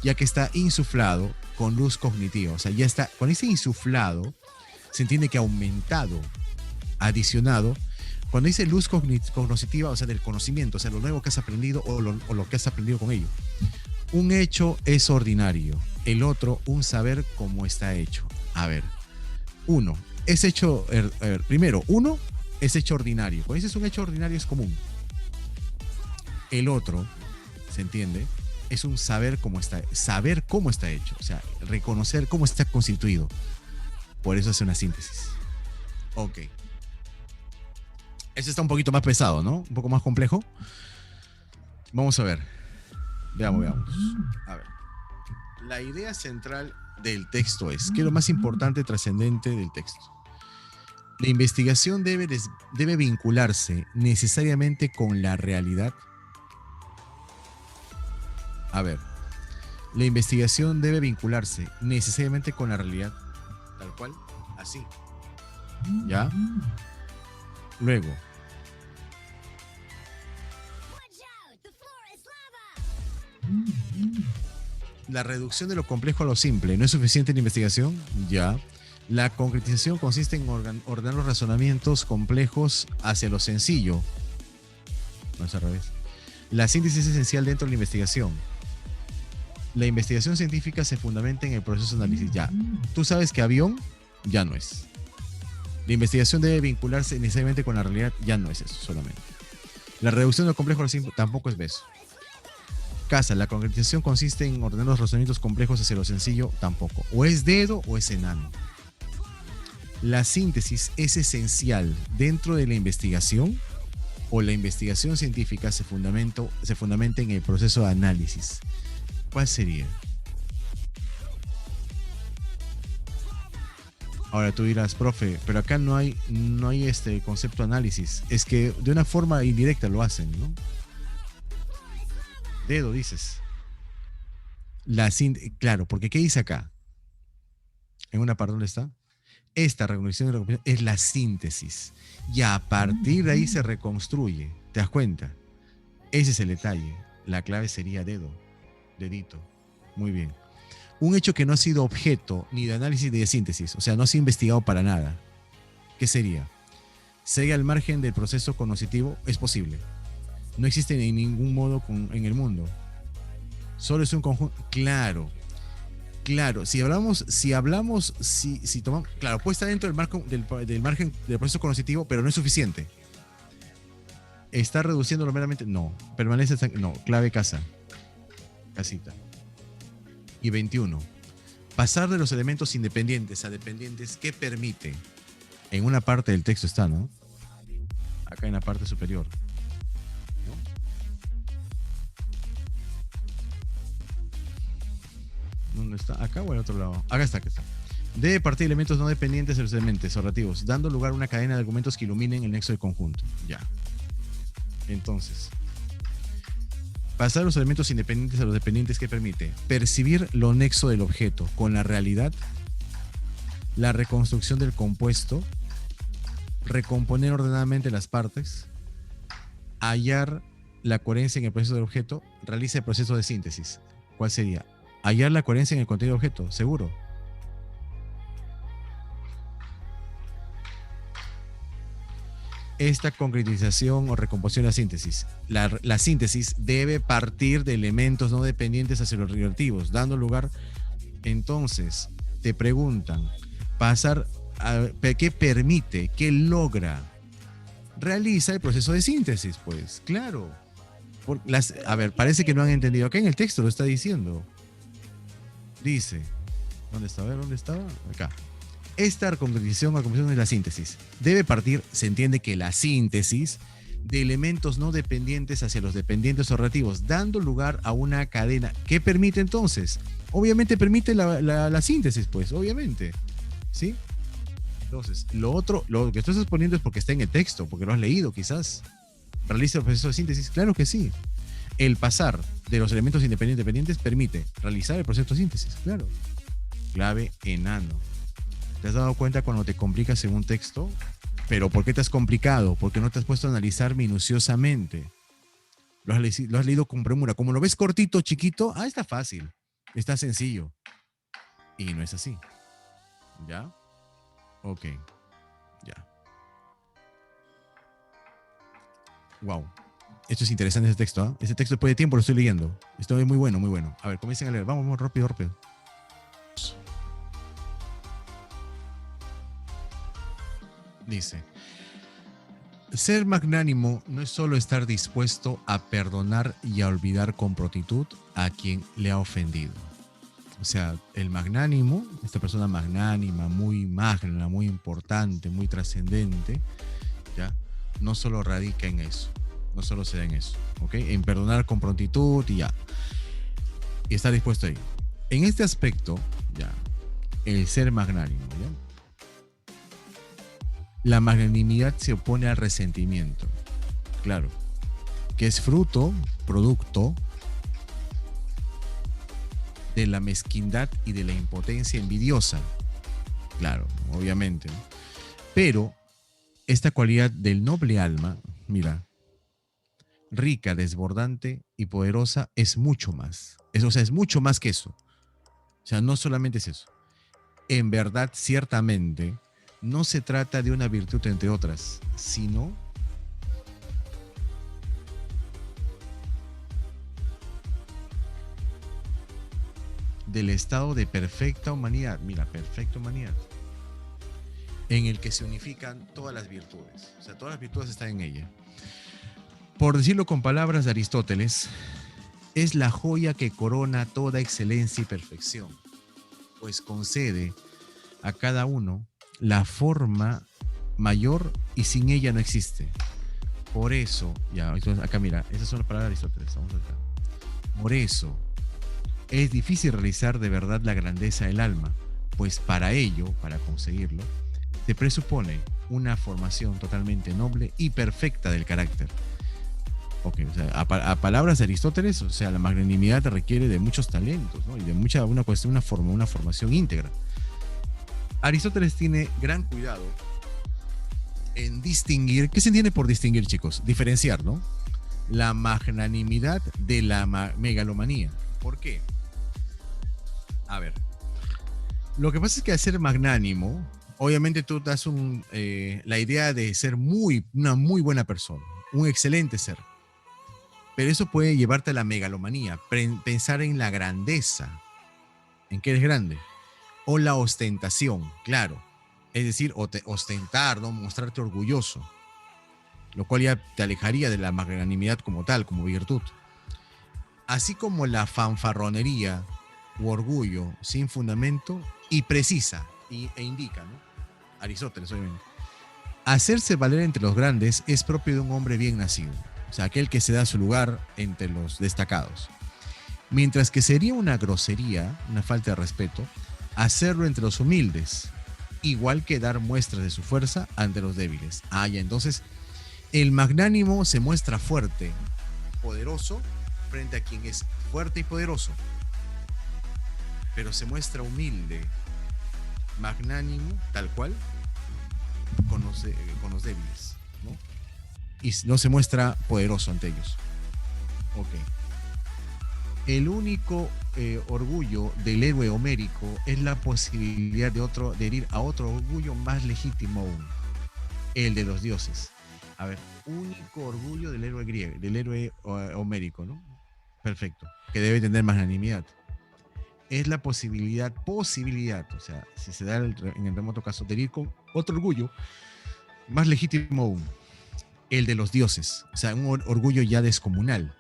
Ya que está insuflado con luz cognitiva. O sea, ya está, cuando dice insuflado, se entiende que ha aumentado, adicionado. Cuando dice luz cognitiva, o sea, del conocimiento, o sea, lo nuevo que has aprendido o lo que has aprendido con ello. Un hecho es ordinario, el otro un saber cómo está hecho. A ver, uno es hecho, primero, uno es hecho ordinario. Cuando dices un hecho ordinario es común. El otro, ¿se entiende? Es un saber cómo está hecho, o sea, reconocer cómo está constituido. Por eso hace una síntesis. Ok. Este está un poquito más pesado, ¿no? Un poco más complejo. Vamos a ver. Veamos. A ver. La idea central del texto es, ¿qué es lo más importante, trascendente del texto? La investigación debe vincularse necesariamente con la realidad. A ver. La investigación debe vincularse necesariamente con la realidad. Tal cual, así. ¿Ya? Luego. La reducción de lo complejo a lo simple no es suficiente en la investigación. Ya. La concretización consiste en ordenar los razonamientos complejos hacia lo sencillo. No es al revés. La síntesis es esencial dentro de la investigación. La investigación científica se fundamenta en el proceso de análisis. Ya. Tú sabes que avión ya no es. La investigación debe vincularse necesariamente con la realidad. Ya no es eso solamente. La reducción de lo complejo a lo simple tampoco es beso. Casa, la concretización consiste en ordenar los razonamientos complejos hacia lo sencillo. Tampoco. O es dedo o es enano. La síntesis es esencial dentro de la investigación, o la investigación científica se fundamenta en el proceso de análisis. ¿Cuál sería? Ahora tú dirás, profe, pero acá no hay este concepto de análisis. Es que de una forma indirecta lo hacen, ¿no? Dedo, dices. Claro, porque ¿qué dice acá? En una parte, ¿dónde está? Esta reconocimiento y recomposición es la síntesis. Y a partir de ahí se reconstruye. ¿Te das cuenta? Ese es el detalle. La clave sería dedo. Dedito. Muy bien. Un hecho que no ha sido objeto ni de análisis ni de síntesis. O sea, no se ha investigado para nada. ¿Qué sería? ¿Sería al margen del proceso cognoscitivo? Es posible. No existe en ningún modo en el mundo. Solo es un conjunto. Claro. Claro, si tomamos, claro, puede estar dentro del margen del proceso cognitivo, pero no es suficiente. ¿Está reduciéndolo meramente? No. Permanece, no. Clave casa. Casita. Y 21. Pasar de los elementos independientes a dependientes, ¿qué permite? En una parte del texto está, ¿no? Acá en la parte superior. ¿Dónde está? ¿Acá o en otro lado? Acá está. Debe partir de elementos no dependientes de los elementos relativos, dando lugar a una cadena de argumentos que iluminen el nexo del conjunto. Ya. Entonces, pasar los elementos independientes a los dependientes que permite percibir lo nexo del objeto con la realidad, la reconstrucción del compuesto, recomponer ordenadamente las partes, hallar la coherencia en el proceso del objeto, realiza el proceso de síntesis. ¿Cuál sería? Hallar la coherencia en el contenido del objeto, seguro. Esta concretización o recomposición de la síntesis. La síntesis debe partir de elementos no dependientes hacia los relativos, dando lugar. Entonces, te preguntan, ¿qué permite? ¿Qué logra? Realiza el proceso de síntesis, pues, claro. A ver, parece que no han entendido. Acá en el texto lo está diciendo. Dice, ¿dónde está? A ver, ¿dónde estaba? Acá. Esta concretización o recomposición de la síntesis debe partir, se entiende que la síntesis, de elementos no dependientes hacia los dependientes o relativos, dando lugar a una cadena. ¿Qué permite entonces? Obviamente permite la síntesis, pues, obviamente. ¿Sí? Entonces, lo que estás exponiendo es porque está en el texto, porque lo has leído quizás. ¿Realiza el proceso de síntesis? Claro que sí. El pasar de los elementos independientes permite realizar el proceso de síntesis, claro. Clave enano. ¿Te has dado cuenta cuando te complicas en un texto? ¿Pero por qué te has complicado? Porque no te has puesto a analizar minuciosamente. Lo has leído con premura. Como lo ves cortito, chiquito, está fácil. Está sencillo. Y no es así. ¿Ya? Ok. Ya. Wow. Esto es interesante, este texto. Este texto después de tiempo lo estoy leyendo. Esto es muy bueno, muy bueno. A ver, comiencen a leer. Vamos, rápido. Dice, ser magnánimo no es solo estar dispuesto a perdonar y a olvidar con prontitud a quien le ha ofendido. O sea, el magnánimo, esta persona magnánima, muy magna, muy importante, muy trascendente, ¿ya? No solo radica en eso, no solo se da en eso, ¿ok? En perdonar con prontitud y ya. Y estar dispuesto ahí. En este aspecto, ya, el ser magnánimo, ¿ya? La magnanimidad se opone al resentimiento, claro, que es producto de la mezquindad y de la impotencia envidiosa, claro, obviamente, ¿no? Pero esta cualidad del noble alma, mira, rica, desbordante y poderosa, es mucho más, es mucho más que eso, o sea, no solamente es eso, en verdad, ciertamente, no se trata de una virtud entre otras, sino del estado de perfecta humanidad, mira, perfecta humanidad, en el que se unifican todas las virtudes, o sea, todas las virtudes están en ella. Por decirlo con palabras de Aristóteles, es la joya que corona toda excelencia y perfección, pues concede a cada uno la forma mayor y sin ella no existe. Por eso, ya, acá mira, esas son las palabras de Aristóteles, vamos acá. Por eso, es difícil realizar de verdad la grandeza del alma, pues para ello, para conseguirlo, se presupone una formación totalmente noble y perfecta del carácter. Ok, o sea, a palabras de Aristóteles, o sea, la magnanimidad requiere de muchos talentos, ¿no? Y de una formación íntegra. Aristóteles tiene gran cuidado en distinguir. ¿Qué se entiende por distinguir, chicos? Diferenciar, ¿no? La magnanimidad de la megalomanía. ¿Por qué? A ver, lo que pasa es que al ser magnánimo, obviamente tú das la idea de ser una muy buena persona, un excelente ser. Pero eso puede llevarte a la megalomanía, pensar en la grandeza, ¿En qué es grande? O la ostentación, claro. Es decir, ostentar, ¿no? Mostrarte orgulloso, lo cual ya te alejaría de la magnanimidad como tal, como virtud. Así como la fanfarronería u orgullo sin fundamento y precisa e indica, ¿no? Aristóteles, obviamente. Hacerse valer entre los grandes es propio de un hombre bien nacido, o sea, aquel que se da su lugar entre los destacados. Mientras que sería una grosería, una falta de respeto, hacerlo entre los humildes, igual que dar muestras de su fuerza ante los débiles. Ah, ya, entonces, el magnánimo se muestra fuerte, poderoso, frente a quien es fuerte y poderoso, pero se muestra humilde, magnánimo, tal cual, con los débiles, ¿no? Y no se muestra poderoso ante ellos. Ok. El único orgullo del héroe homérico es la posibilidad de herir a otro orgullo más legítimo aún, el de los dioses. A ver, único orgullo del héroe griego, del héroe homérico, ¿no? Perfecto, que debe tener magnanimidad. Es la posibilidad, o sea, si se da en el remoto caso, de herir con otro orgullo más legítimo aún, el de los dioses, o sea, un orgullo ya descomunal.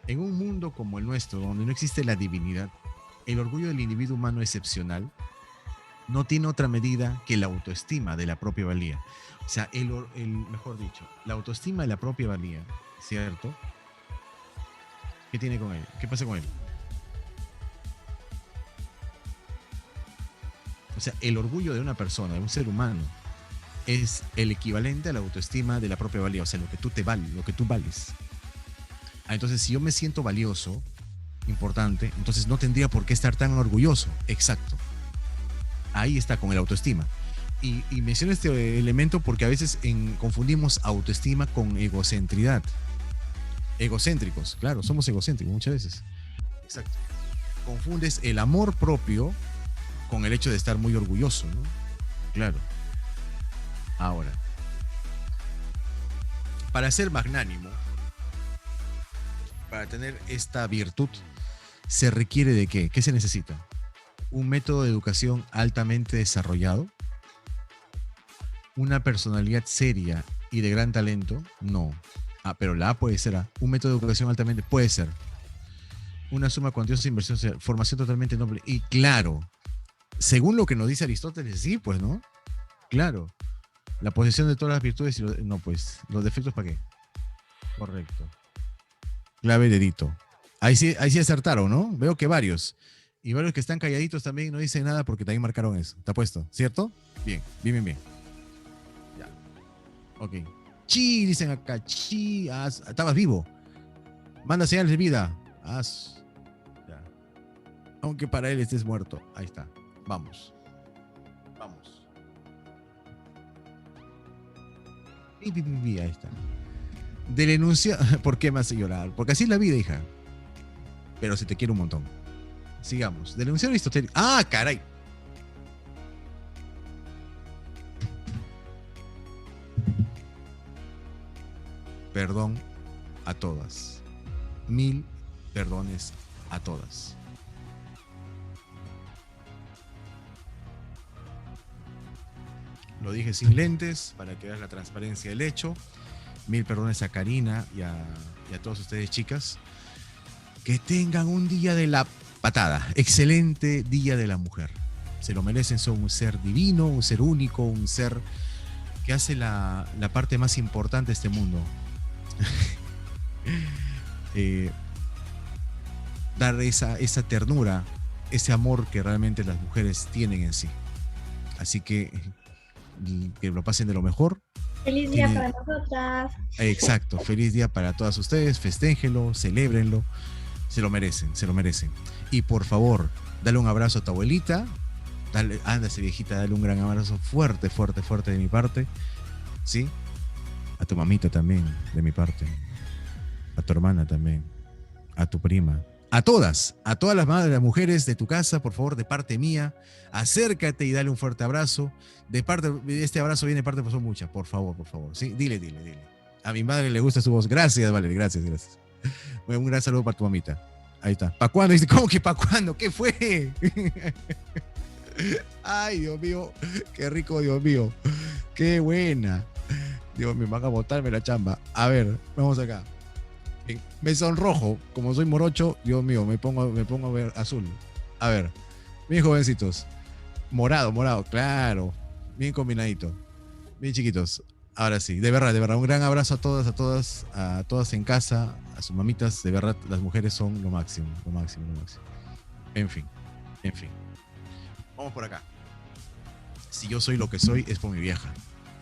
En un mundo como el nuestro, donde no existe la divinidad, el orgullo del individuo humano excepcional no tiene otra medida que la autoestima de la propia valía. O sea, mejor dicho, la autoestima de la propia valía, ¿cierto? ¿Qué tiene con él? ¿Qué pasa con él? O sea, el orgullo de una persona, de un ser humano, es el equivalente a la autoestima de la propia valía, o sea, lo que tú vales. Entonces, si yo me siento valioso, importante, entonces no tendría por qué estar tan orgulloso. Exacto. Ahí está con el autoestima. Y menciono este elemento porque a veces confundimos autoestima con egocentridad. Egocéntricos, claro, somos egocéntricos muchas veces. Exacto. Confundes el amor propio con el hecho de estar muy orgulloso, ¿no? Claro. Ahora, para ser magnánimo, para tener esta virtud, se requiere de ¿qué? ¿Qué se necesita? Un método de educación altamente desarrollado, una personalidad seria y de gran talento, no. Pero la A puede ser A. Un método de educación altamente puede ser. Una suma cuantiosa de inversión, formación totalmente noble. Y claro, según lo que nos dice Aristóteles, sí, pues, ¿no? Claro. La posesión de todas las virtudes y no, pues, los defectos, ¿para qué? Correcto. Clave dedito. Ahí sí acertaron, ¿no? Veo que varios. Y varios que están calladitos también no dicen nada porque también marcaron eso. ¿Está puesto? ¿Cierto? Bien. Ya. Ok. Chi, dicen acá. Chi, estabas vivo. Manda señales de vida. Ya. Aunque para él estés muerto. Ahí está. Vamos. Ahí está. Del enunciado. ¿Por qué me hace llorar? Porque así es la vida, hija. Pero si te quiero un montón. Sigamos. Del enunciado aristotélico. ¡Ah, caray! Perdón a todas. 1000 perdones a todas. Lo dije sin lentes para que veas la transparencia del hecho. 1000 perdones a Karina y a todos ustedes, chicas. Que tengan un día de la patada. Excelente día de la mujer. Se lo merecen, son un ser divino, un ser único, un ser que hace la parte más importante de este mundo. Dar esa ternura, ese amor que realmente las mujeres tienen en sí. Así que lo pasen de lo mejor. Feliz día para nosotras. Exacto, feliz día para todas ustedes, festénjenlo, celébrenlo, se lo merecen. Y por favor, dale un abrazo a tu abuelita, ándase viejita, dale un gran abrazo fuerte de mi parte, ¿sí? A tu mamita también, de mi parte, a tu hermana también, a tu prima, a todas las madres, las mujeres de tu casa, por favor, de parte mía, acércate y dale un fuerte abrazo. Este abrazo viene de parte, pues son muchas, por favor, ¿sí? Dile. A mi madre le gusta su voz. Gracias, Valeria, gracias. Un gran saludo para tu mamita. ahí está. ¿Para cuándo? Dice, ¿cómo que para cuándo? ¿Qué fue? Ay, Dios mío, qué rico, Dios mío. Qué buena. Dios, me van a botarme la chamba. A ver, vamos acá. Me sonrojo, como soy morocho, Dios mío, me pongo a ver azul. A ver, bien jovencitos. Morado, claro. Bien combinadito. Bien chiquitos. Ahora sí, de verdad, un gran abrazo a todas en casa, a sus mamitas, de verdad, las mujeres son lo máximo. En fin. Vamos por acá. Si yo soy lo que soy, es por mi vieja.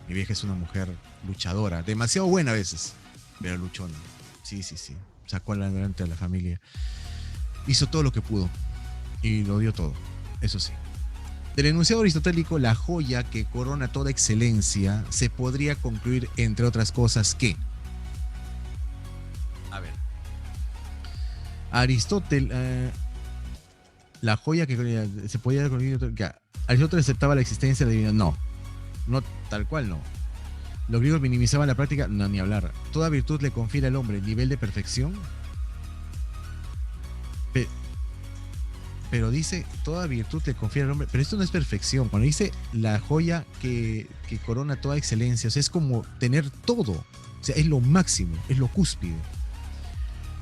Mi vieja es una mujer luchadora, demasiado buena a veces, pero luchona. Sí. Sacó adelante a la familia. Hizo todo lo que pudo y lo dio todo, eso sí. Del enunciado aristotélico, la joya que corona toda excelencia, se podría concluir, entre otras cosas, que... A ver. Aristóteles... la joya que se podía concluir... Aristóteles aceptaba la existencia de la divinidad. No, tal cual no. Los griegos minimizaban la práctica, no, ni hablar. Toda virtud le confiere al hombre nivel de perfección. Pero dice, toda virtud le confiere al hombre. Pero esto no es perfección. Cuando dice la joya que corona toda excelencia, o sea, es como tener todo. O sea, es lo máximo, es lo cúspide.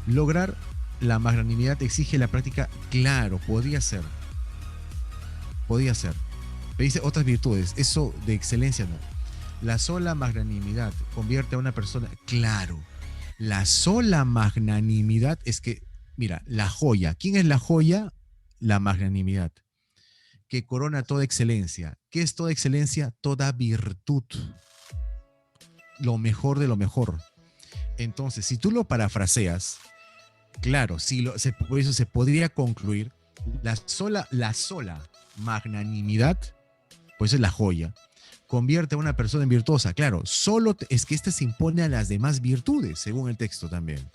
Lograr la magnanimidad exige la práctica, claro, podría ser. Pero dice otras virtudes, eso de excelencia no. La sola magnanimidad convierte a una persona, claro, la sola magnanimidad es que, mira, la joya, ¿quién es la joya? La magnanimidad, que corona toda excelencia. ¿Qué es toda excelencia? Toda virtud, lo mejor de lo mejor. Entonces, si tú lo parafraseas, claro, por eso se podría concluir la sola magnanimidad, pues es la joya, convierte a una persona en virtuosa. Claro, es que esta se impone a las demás virtudes, según el texto también.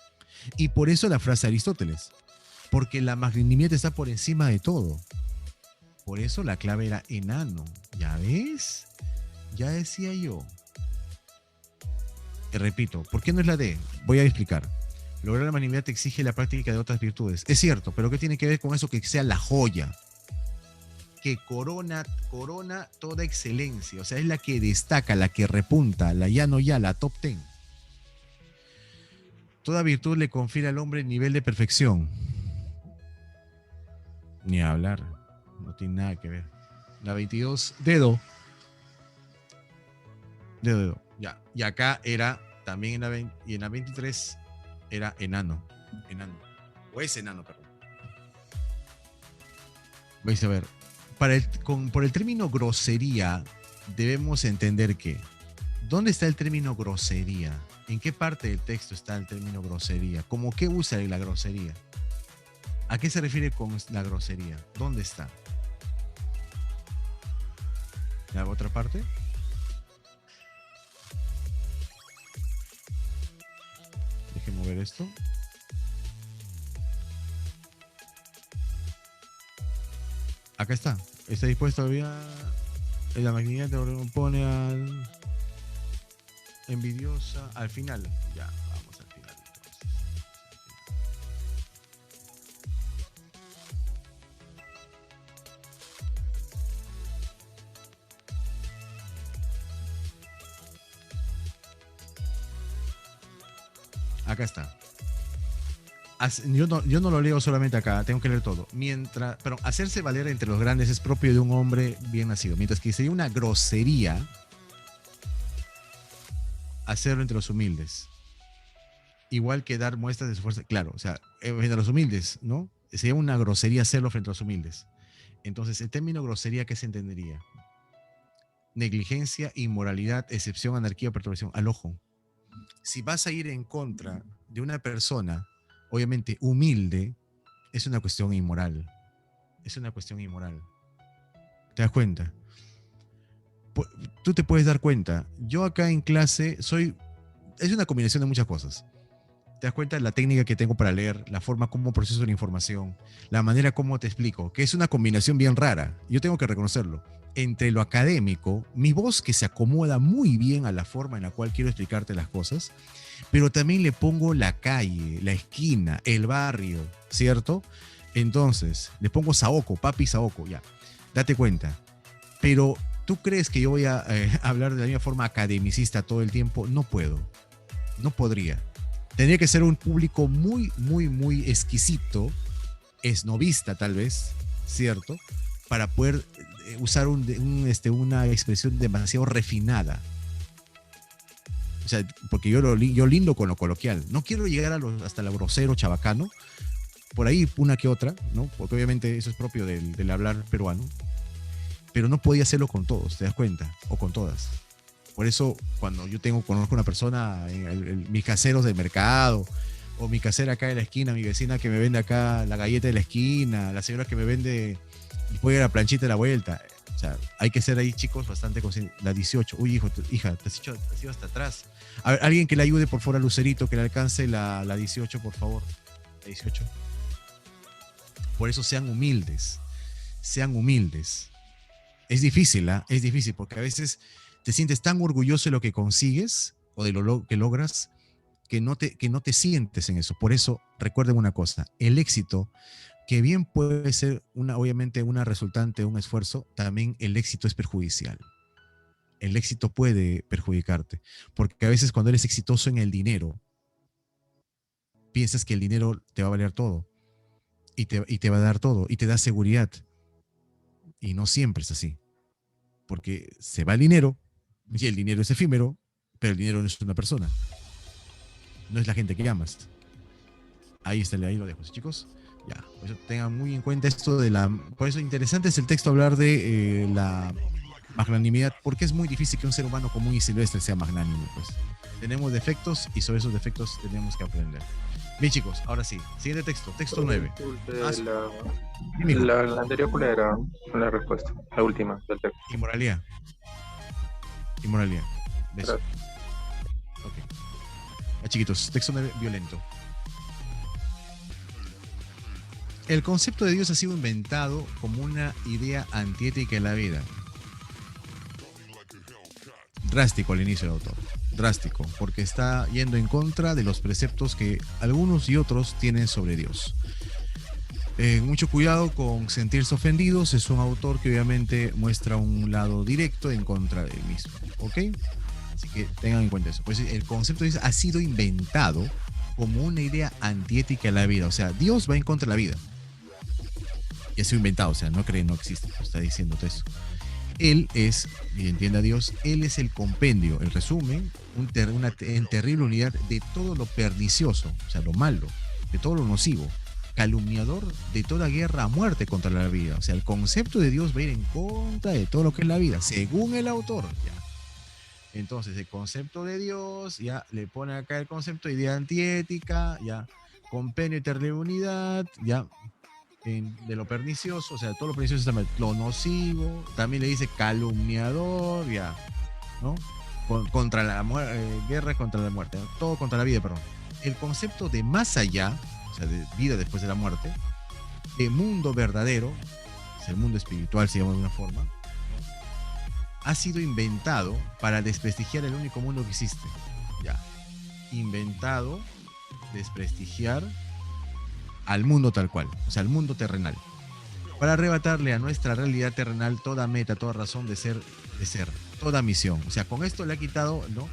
Y por eso la frase de Aristóteles, porque la magnanimidad está por encima de todo. Por eso la clave era enano. ¿Ya ves? Ya decía yo. Te repito, ¿por qué no es la D? Voy a explicar. Lograr la magnanimidad exige la práctica de otras virtudes. Es cierto, pero ¿qué tiene que ver con eso que sea la joya? Que corona toda excelencia. O sea, es la que destaca, la que repunta, la top 10. Toda virtud le confiere al hombre nivel de perfección. Ni hablar. No tiene nada que ver. La 22, dedo. Ya. Y acá era también en la 20, y en la 23 era enano. O es enano, perdón. Vais a ver. Por el término grosería, debemos entender que, ¿dónde está el término grosería? ¿En qué parte del texto está el término grosería? ¿Cómo qué usa la grosería? ¿A qué se refiere con la grosería? ¿Dónde está? ¿La otra parte? Déjenme ver esto. Acá está. Está dispuesto todavía. La maquinita te pone al envidiosa al final. Ya, vamos al final entonces. Acá está. Yo no lo leo solamente acá, tengo que leer todo. Pero hacerse valer entre los grandes es propio de un hombre bien nacido. Mientras que sería una grosería hacerlo entre los humildes. Igual que dar muestras de su fuerza. Claro, o sea, entre los humildes, ¿no? Sería una grosería hacerlo frente a los humildes. Entonces, el término grosería, ¿qué se entendería? Negligencia, inmoralidad, excepción, anarquía, perturbación. Al ojo. Si vas a ir en contra de una persona, obviamente humilde, es una cuestión inmoral. Es una cuestión inmoral. ¿Te das cuenta? Tú te puedes dar cuenta. Yo acá en clase es una combinación de muchas cosas. ¿Te das cuenta? La técnica que tengo para leer, la forma como proceso la información, la manera como te explico, que es una combinación bien rara. Yo tengo que reconocerlo. entre lo académico, mi voz que se acomoda muy bien a la forma en la cual quiero explicarte las cosas, pero también le pongo la calle, la esquina, el barrio, ¿cierto? Entonces, le pongo Saoko, papi Saoko, ya, date cuenta. Pero, ¿tú crees que yo voy a hablar de la misma forma academicista todo el tiempo? No puedo, no podría. Tendría que ser un público muy, muy, muy exquisito, esnovista tal vez, ¿cierto? Para poder usar una expresión demasiado refinada. O sea, porque yo lindo con lo coloquial. No quiero llegar hasta lo grosero, chabacano. Por ahí una que otra, ¿no? Porque obviamente eso es propio del hablar peruano. Pero no podía hacerlo con todos, ¿te das cuenta? O con todas. Por eso, cuando yo conozco una persona, mis caseros del mercado, o mi casera acá de la esquina, mi vecina que me vende acá la galleta de la esquina, la señora que me vende después de la planchita de la vuelta. O sea, hay que ser ahí, chicos, bastante conscientes. La 18. Uy, hija, te has ido hasta atrás. A ver, alguien que le ayude, por favor, a Lucerito, que le alcance la 18, por favor. La 18. Por eso sean humildes. Sean humildes. Es difícil, ¿ah? Es difícil, porque a veces te sientes tan orgulloso de lo que consigues o de lo que logras que no te sientes en eso. Por eso, recuerden una cosa, el éxito, que bien puede ser obviamente una resultante de un esfuerzo, también el éxito es perjudicial. El éxito puede perjudicarte, porque a veces cuando eres exitoso en el dinero, piensas que el dinero te va a valer todo, y te va a dar todo, y te da seguridad. Y no siempre es así, porque se va el dinero, y el dinero es efímero, pero el dinero no es una persona. No es la gente que amas. Ahí lo dejo, ¿sí, chicos? Ya, por eso tengan muy en cuenta esto por eso interesante es el texto hablar de la magnanimidad, porque es muy difícil que un ser humano común y silvestre sea magnánimo, pues. Tenemos defectos y sobre esos defectos tenemos que aprender. Bien, chicos, ahora sí. Siguiente texto, texto 9. La anterior, ¿cuál era la respuesta? La última del texto. Inmoralidad. Beso. Ok. Ya, chiquitos, texto 9, violento. El concepto de Dios ha sido inventado como una idea antiética en la vida. Drástico al inicio del autor. Drástico, porque está yendo en contra de los preceptos que algunos y otros tienen sobre Dios. Mucho cuidado con sentirse ofendidos. Es un autor que obviamente muestra un lado directo en contra de él mismo. ¿Ok? Así que tengan en cuenta eso. Pues el concepto de Dios ha sido inventado como una idea antiética en la vida. O sea, Dios va en contra de la vida. Y ha sido inventado, o sea, no existe. Está diciéndote eso. Él es, y entienda Dios, Él es el compendio, el resumen, una terrible unidad de todo lo pernicioso, o sea, lo malo, de todo lo nocivo, calumniador de toda guerra a muerte contra la vida. O sea, el concepto de Dios va a ir en contra de todo lo que es la vida, según el autor. Ya. Entonces, el concepto de Dios, ya le pone acá el concepto de idea antiética, ya, compendio y terrible unidad, ya. De lo pernicioso, o sea, todo lo pernicioso también, lo nocivo, también le dice calumniador, ya, ¿no? Contra la guerra contra la muerte, ¿no? Todo contra la vida, perdón. El concepto de más allá, o sea, de vida después de la muerte, de mundo verdadero, o sea, el mundo espiritual se llama de una forma, ¿no? Ha sido inventado para desprestigiar el único mundo que existe, ya. Inventado, desprestigiar al mundo tal cual, o sea, al mundo terrenal, para arrebatarle a nuestra realidad terrenal toda meta, toda razón de ser, toda misión. O sea, con esto le ha quitado, ¿no?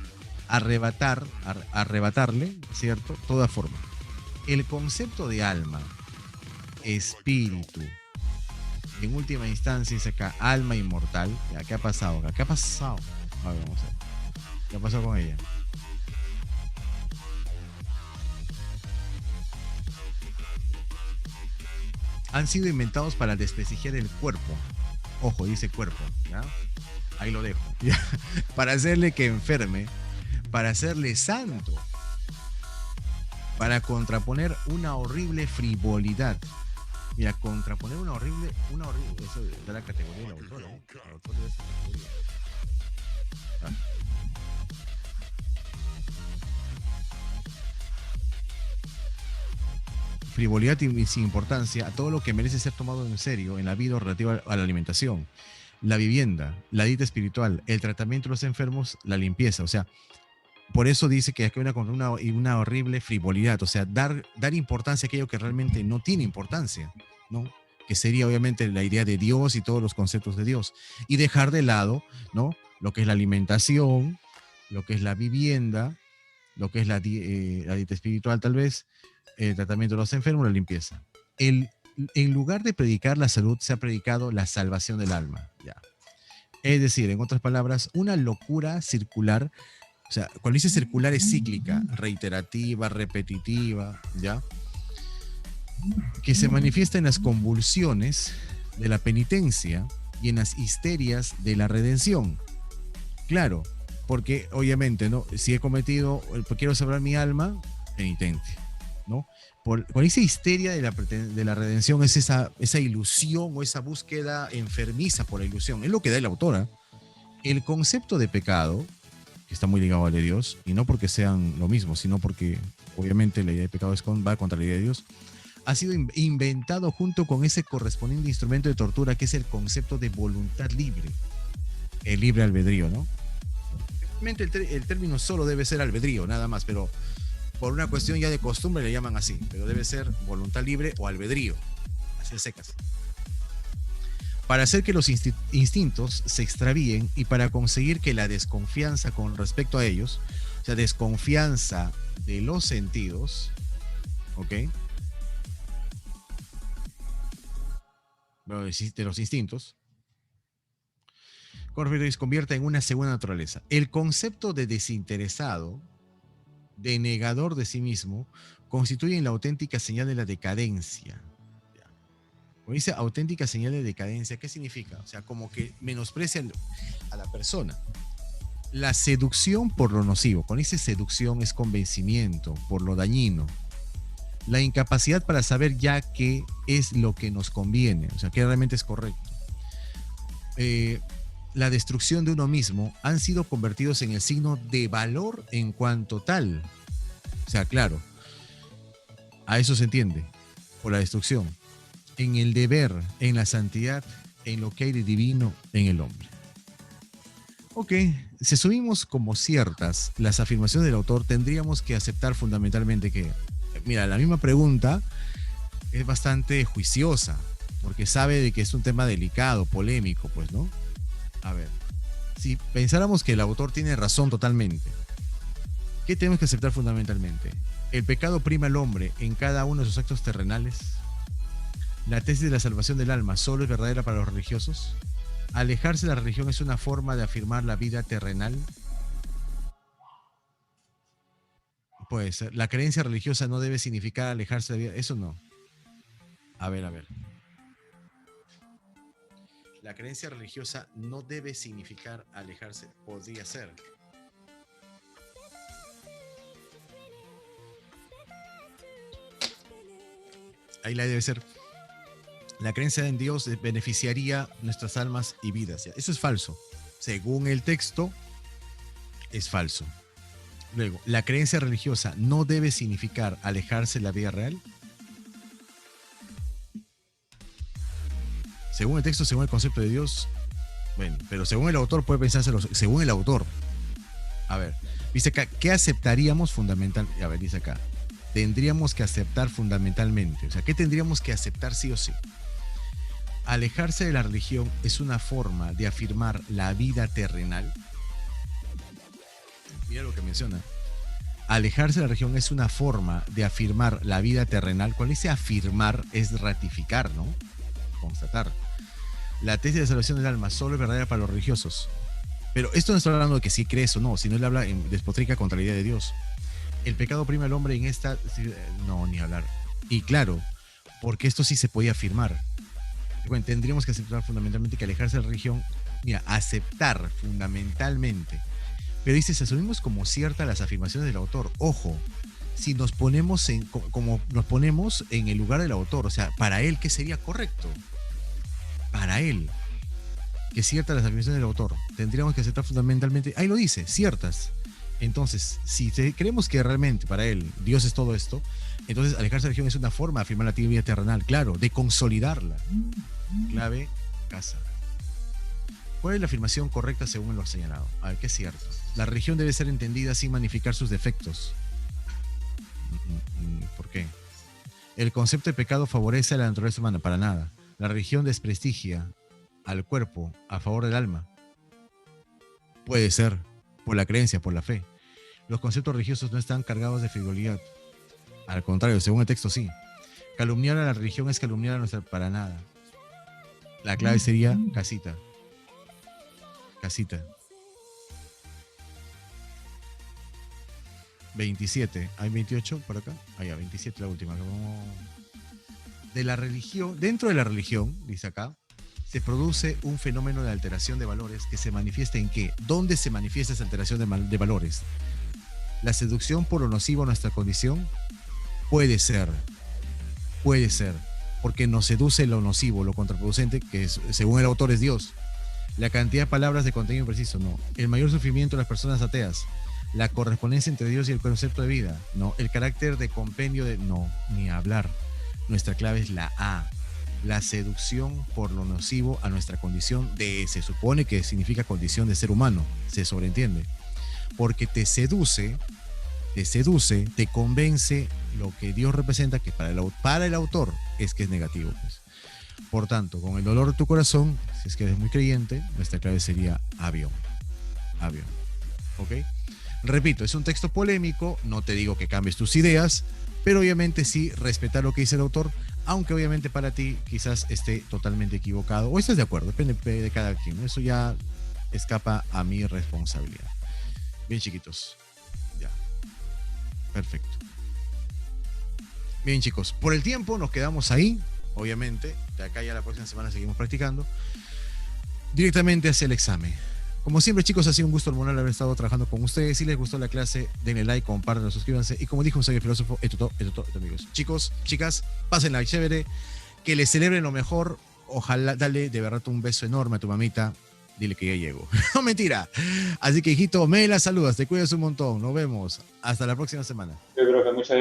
Arrebatarle, ¿cierto? Toda forma. El concepto de alma, espíritu, en última instancia es acá, alma inmortal. ¿Ya? ¿Qué ha pasado acá? ¿Qué ha pasado? A ver, vamos a ver. ¿Qué ha pasado con ella? Han sido inventados para desprestigiar el cuerpo. Ojo, dice cuerpo, ¿ya? Ahí lo dejo. ¿Ya? Para hacerle que enferme, para hacerle santo, para contraponer una horrible frivolidad. Mira, contraponer una horrible, eso da la categoría del autor, ¿eh? El autor de esa categoría. ¿Ah? Frivolidad y sin importancia a todo lo que merece ser tomado en serio en la vida relativa a la alimentación. la vivienda, la dieta espiritual, el tratamiento de los enfermos, la limpieza. O sea, por eso dice que hay una horrible frivolidad, o sea, dar importancia a aquello que realmente no tiene importancia, ¿no? Que sería obviamente la idea de Dios y todos los conceptos de Dios. Y dejar de lado, ¿no? Lo que es la alimentación, lo que es la vivienda, lo que es la dieta espiritual tal vez, el tratamiento de los enfermos, la limpieza. En lugar de predicar la salud, se ha predicado la salvación del alma. Ya. Es decir, en otras palabras, una locura circular. O sea, cuando dice circular es cíclica, reiterativa, repetitiva, ¿ya? Que se manifiesta en las convulsiones de la penitencia y en las histerias de la redención. Claro, porque obviamente, ¿no? Si he cometido, quiero salvar mi alma, penitente, ¿no? Cuando dice histeria de la redención es esa ilusión o esa búsqueda enfermiza por la ilusión. Es lo que da el autor, ¿eh? El concepto de pecado, que está muy ligado al de Dios, y no porque sean lo mismo, sino porque obviamente la idea de pecado va contra la idea de Dios, ha sido inventado junto con ese correspondiente instrumento de tortura que es el concepto de voluntad libre, el libre albedrío, ¿no? Realmente el término solo debe ser albedrío, nada más, pero por una cuestión ya de costumbre le llaman así, pero debe ser voluntad libre o albedrío, así de secas. Para hacer que los instintos se extravíen y para conseguir que la desconfianza con respecto a ellos, o sea, desconfianza de los sentidos, ¿ok? De los instintos, convierta en una segunda naturaleza. El concepto de desinteresado, de negador de sí mismo, constituyen la auténtica señal de la decadencia. Cuando dice auténtica señal de decadencia, ¿qué significa? O sea, como que menosprecia a la persona. La seducción por lo nocivo. Cuando dice seducción es convencimiento por lo dañino. La incapacidad para saber ya qué es lo que nos conviene, o sea, qué realmente es correcto. La destrucción de uno mismo han sido convertidos en el signo de valor en cuanto tal. O sea, claro, a eso se entiende, por la destrucción. En el deber, en la santidad, en lo que hay de divino en el hombre. Ok, si asumimos como ciertas las afirmaciones del autor, tendríamos que aceptar fundamentalmente que, mira, la misma pregunta es bastante juiciosa, porque sabe de que es un tema delicado, polémico, pues, ¿no? A ver, si pensáramos que el autor tiene razón totalmente, ¿qué tenemos que aceptar fundamentalmente? ¿El pecado prima al hombre en cada uno de sus actos terrenales? ¿La tesis de la salvación del alma solo es verdadera para los religiosos? ¿Alejarse de la religión es una forma de afirmar la vida terrenal? Puede ser. ¿La creencia religiosa no debe significar alejarse de la vida? Eso no. A ver. La creencia religiosa no debe significar alejarse. Podría ser. Ahí la debe ser. La creencia en Dios beneficiaría nuestras almas y vidas. Eso es falso. Según el texto, es falso. Luego, la creencia religiosa no debe significar alejarse de la vida real. Según el texto, según el concepto de Dios, bueno, pero según el autor puede pensárselo, según el autor. A ver, dice acá, ¿qué aceptaríamos fundamentalmente? A ver, dice acá, tendríamos que aceptar fundamentalmente. O sea, ¿qué tendríamos que aceptar sí o sí? Alejarse de la religión es una forma de afirmar la vida terrenal. Mira lo que menciona. Alejarse de la religión es una forma de afirmar la vida terrenal. Cuando dice afirmar es ratificar, ¿no? Constatar. La tesis de salvación del alma solo es verdadera para los religiosos. Pero esto no está hablando de que sí crees o no, sino él habla despotrica contra la idea de Dios. El pecado prima al hombre en esta... No, ni hablar. Y claro, porque esto sí se podía afirmar. Bueno, tendríamos que aceptar fundamentalmente que alejarse de la religión, mira, aceptar fundamentalmente. Pero dice, si asumimos como ciertas las afirmaciones del autor, ojo, si nos ponemos como nos ponemos en el lugar del autor, o sea, para él, ¿qué sería correcto? Para él, que ciertas las afirmaciones del autor, tendríamos que aceptar fundamentalmente, ahí lo dice, ciertas. Entonces, si creemos que realmente para él Dios es todo esto, entonces alejarse de la religión es una forma de afirmar la vida terrenal, claro, de consolidarla. Clave, casa. ¿Cuál es la afirmación correcta según lo señalado? A ver, ¿qué es cierto? La religión debe ser entendida sin magnificar sus defectos. ¿Por qué? El concepto de pecado favorece a la naturaleza humana. Para nada. La religión desprestigia al cuerpo a favor del alma. Puede ser, por la creencia, por la fe. Los conceptos religiosos no están cargados de frivolidad. Al contrario, según el texto sí. Calumniar a la religión es calumniar a nuestra... Para nada. La clave sería casita. Casita. 27. ¿Hay 28 por acá? Ah, ya, 27 la última. De la religión, dentro de la religión, dice acá, se produce un fenómeno de alteración de valores que se manifiesta ¿en qué? ¿Dónde se manifiesta esa alteración de valores? La seducción por lo nocivo a nuestra condición puede ser, porque nos seduce lo nocivo, lo contraproducente, que es, según el autor es Dios. La cantidad de palabras de contenido preciso, no. El mayor sufrimiento de las personas ateas. La correspondencia entre Dios y el concepto de vida, no. El carácter de compendio de, no, ni hablar. Nuestra clave es la A. La seducción por lo nocivo a nuestra condición de, se supone que significa condición de ser humano, se sobreentiende. Porque te seduce, te convence lo que Dios representa, que para el autor es que es negativo, pues. Por tanto, con el dolor de tu corazón, si es que eres muy creyente, nuestra clave sería avión. Avión. ¿Ok? Repito, es un texto polémico, no te digo que cambies tus ideas, pero obviamente sí respetar lo que dice el autor, aunque obviamente para ti quizás esté totalmente equivocado, o estás de acuerdo, depende de cada quien, ¿no? Eso ya escapa a mi responsabilidad. Bien, chiquitos. Ya. Perfecto. Bien, chicos, por el tiempo nos quedamos ahí. Obviamente, de acá ya la próxima semana seguimos practicando directamente hacia el examen. Como siempre, chicos, ha sido un gusto hormonal haber estado trabajando con ustedes. Si les gustó la clase, denle like, compártanlo, suscríbanse. Y como dijo un sabio filósofo, esto, amigos. Chicos, chicas, pásenla chévere, que les celebren lo mejor. Ojalá, dale de verdad un beso enorme a tu mamita. Dile que ya llego. No, mentira. Así que, hijito, me la saludas, te cuidas un montón. Nos vemos. Hasta la próxima semana. Yo creo que muchas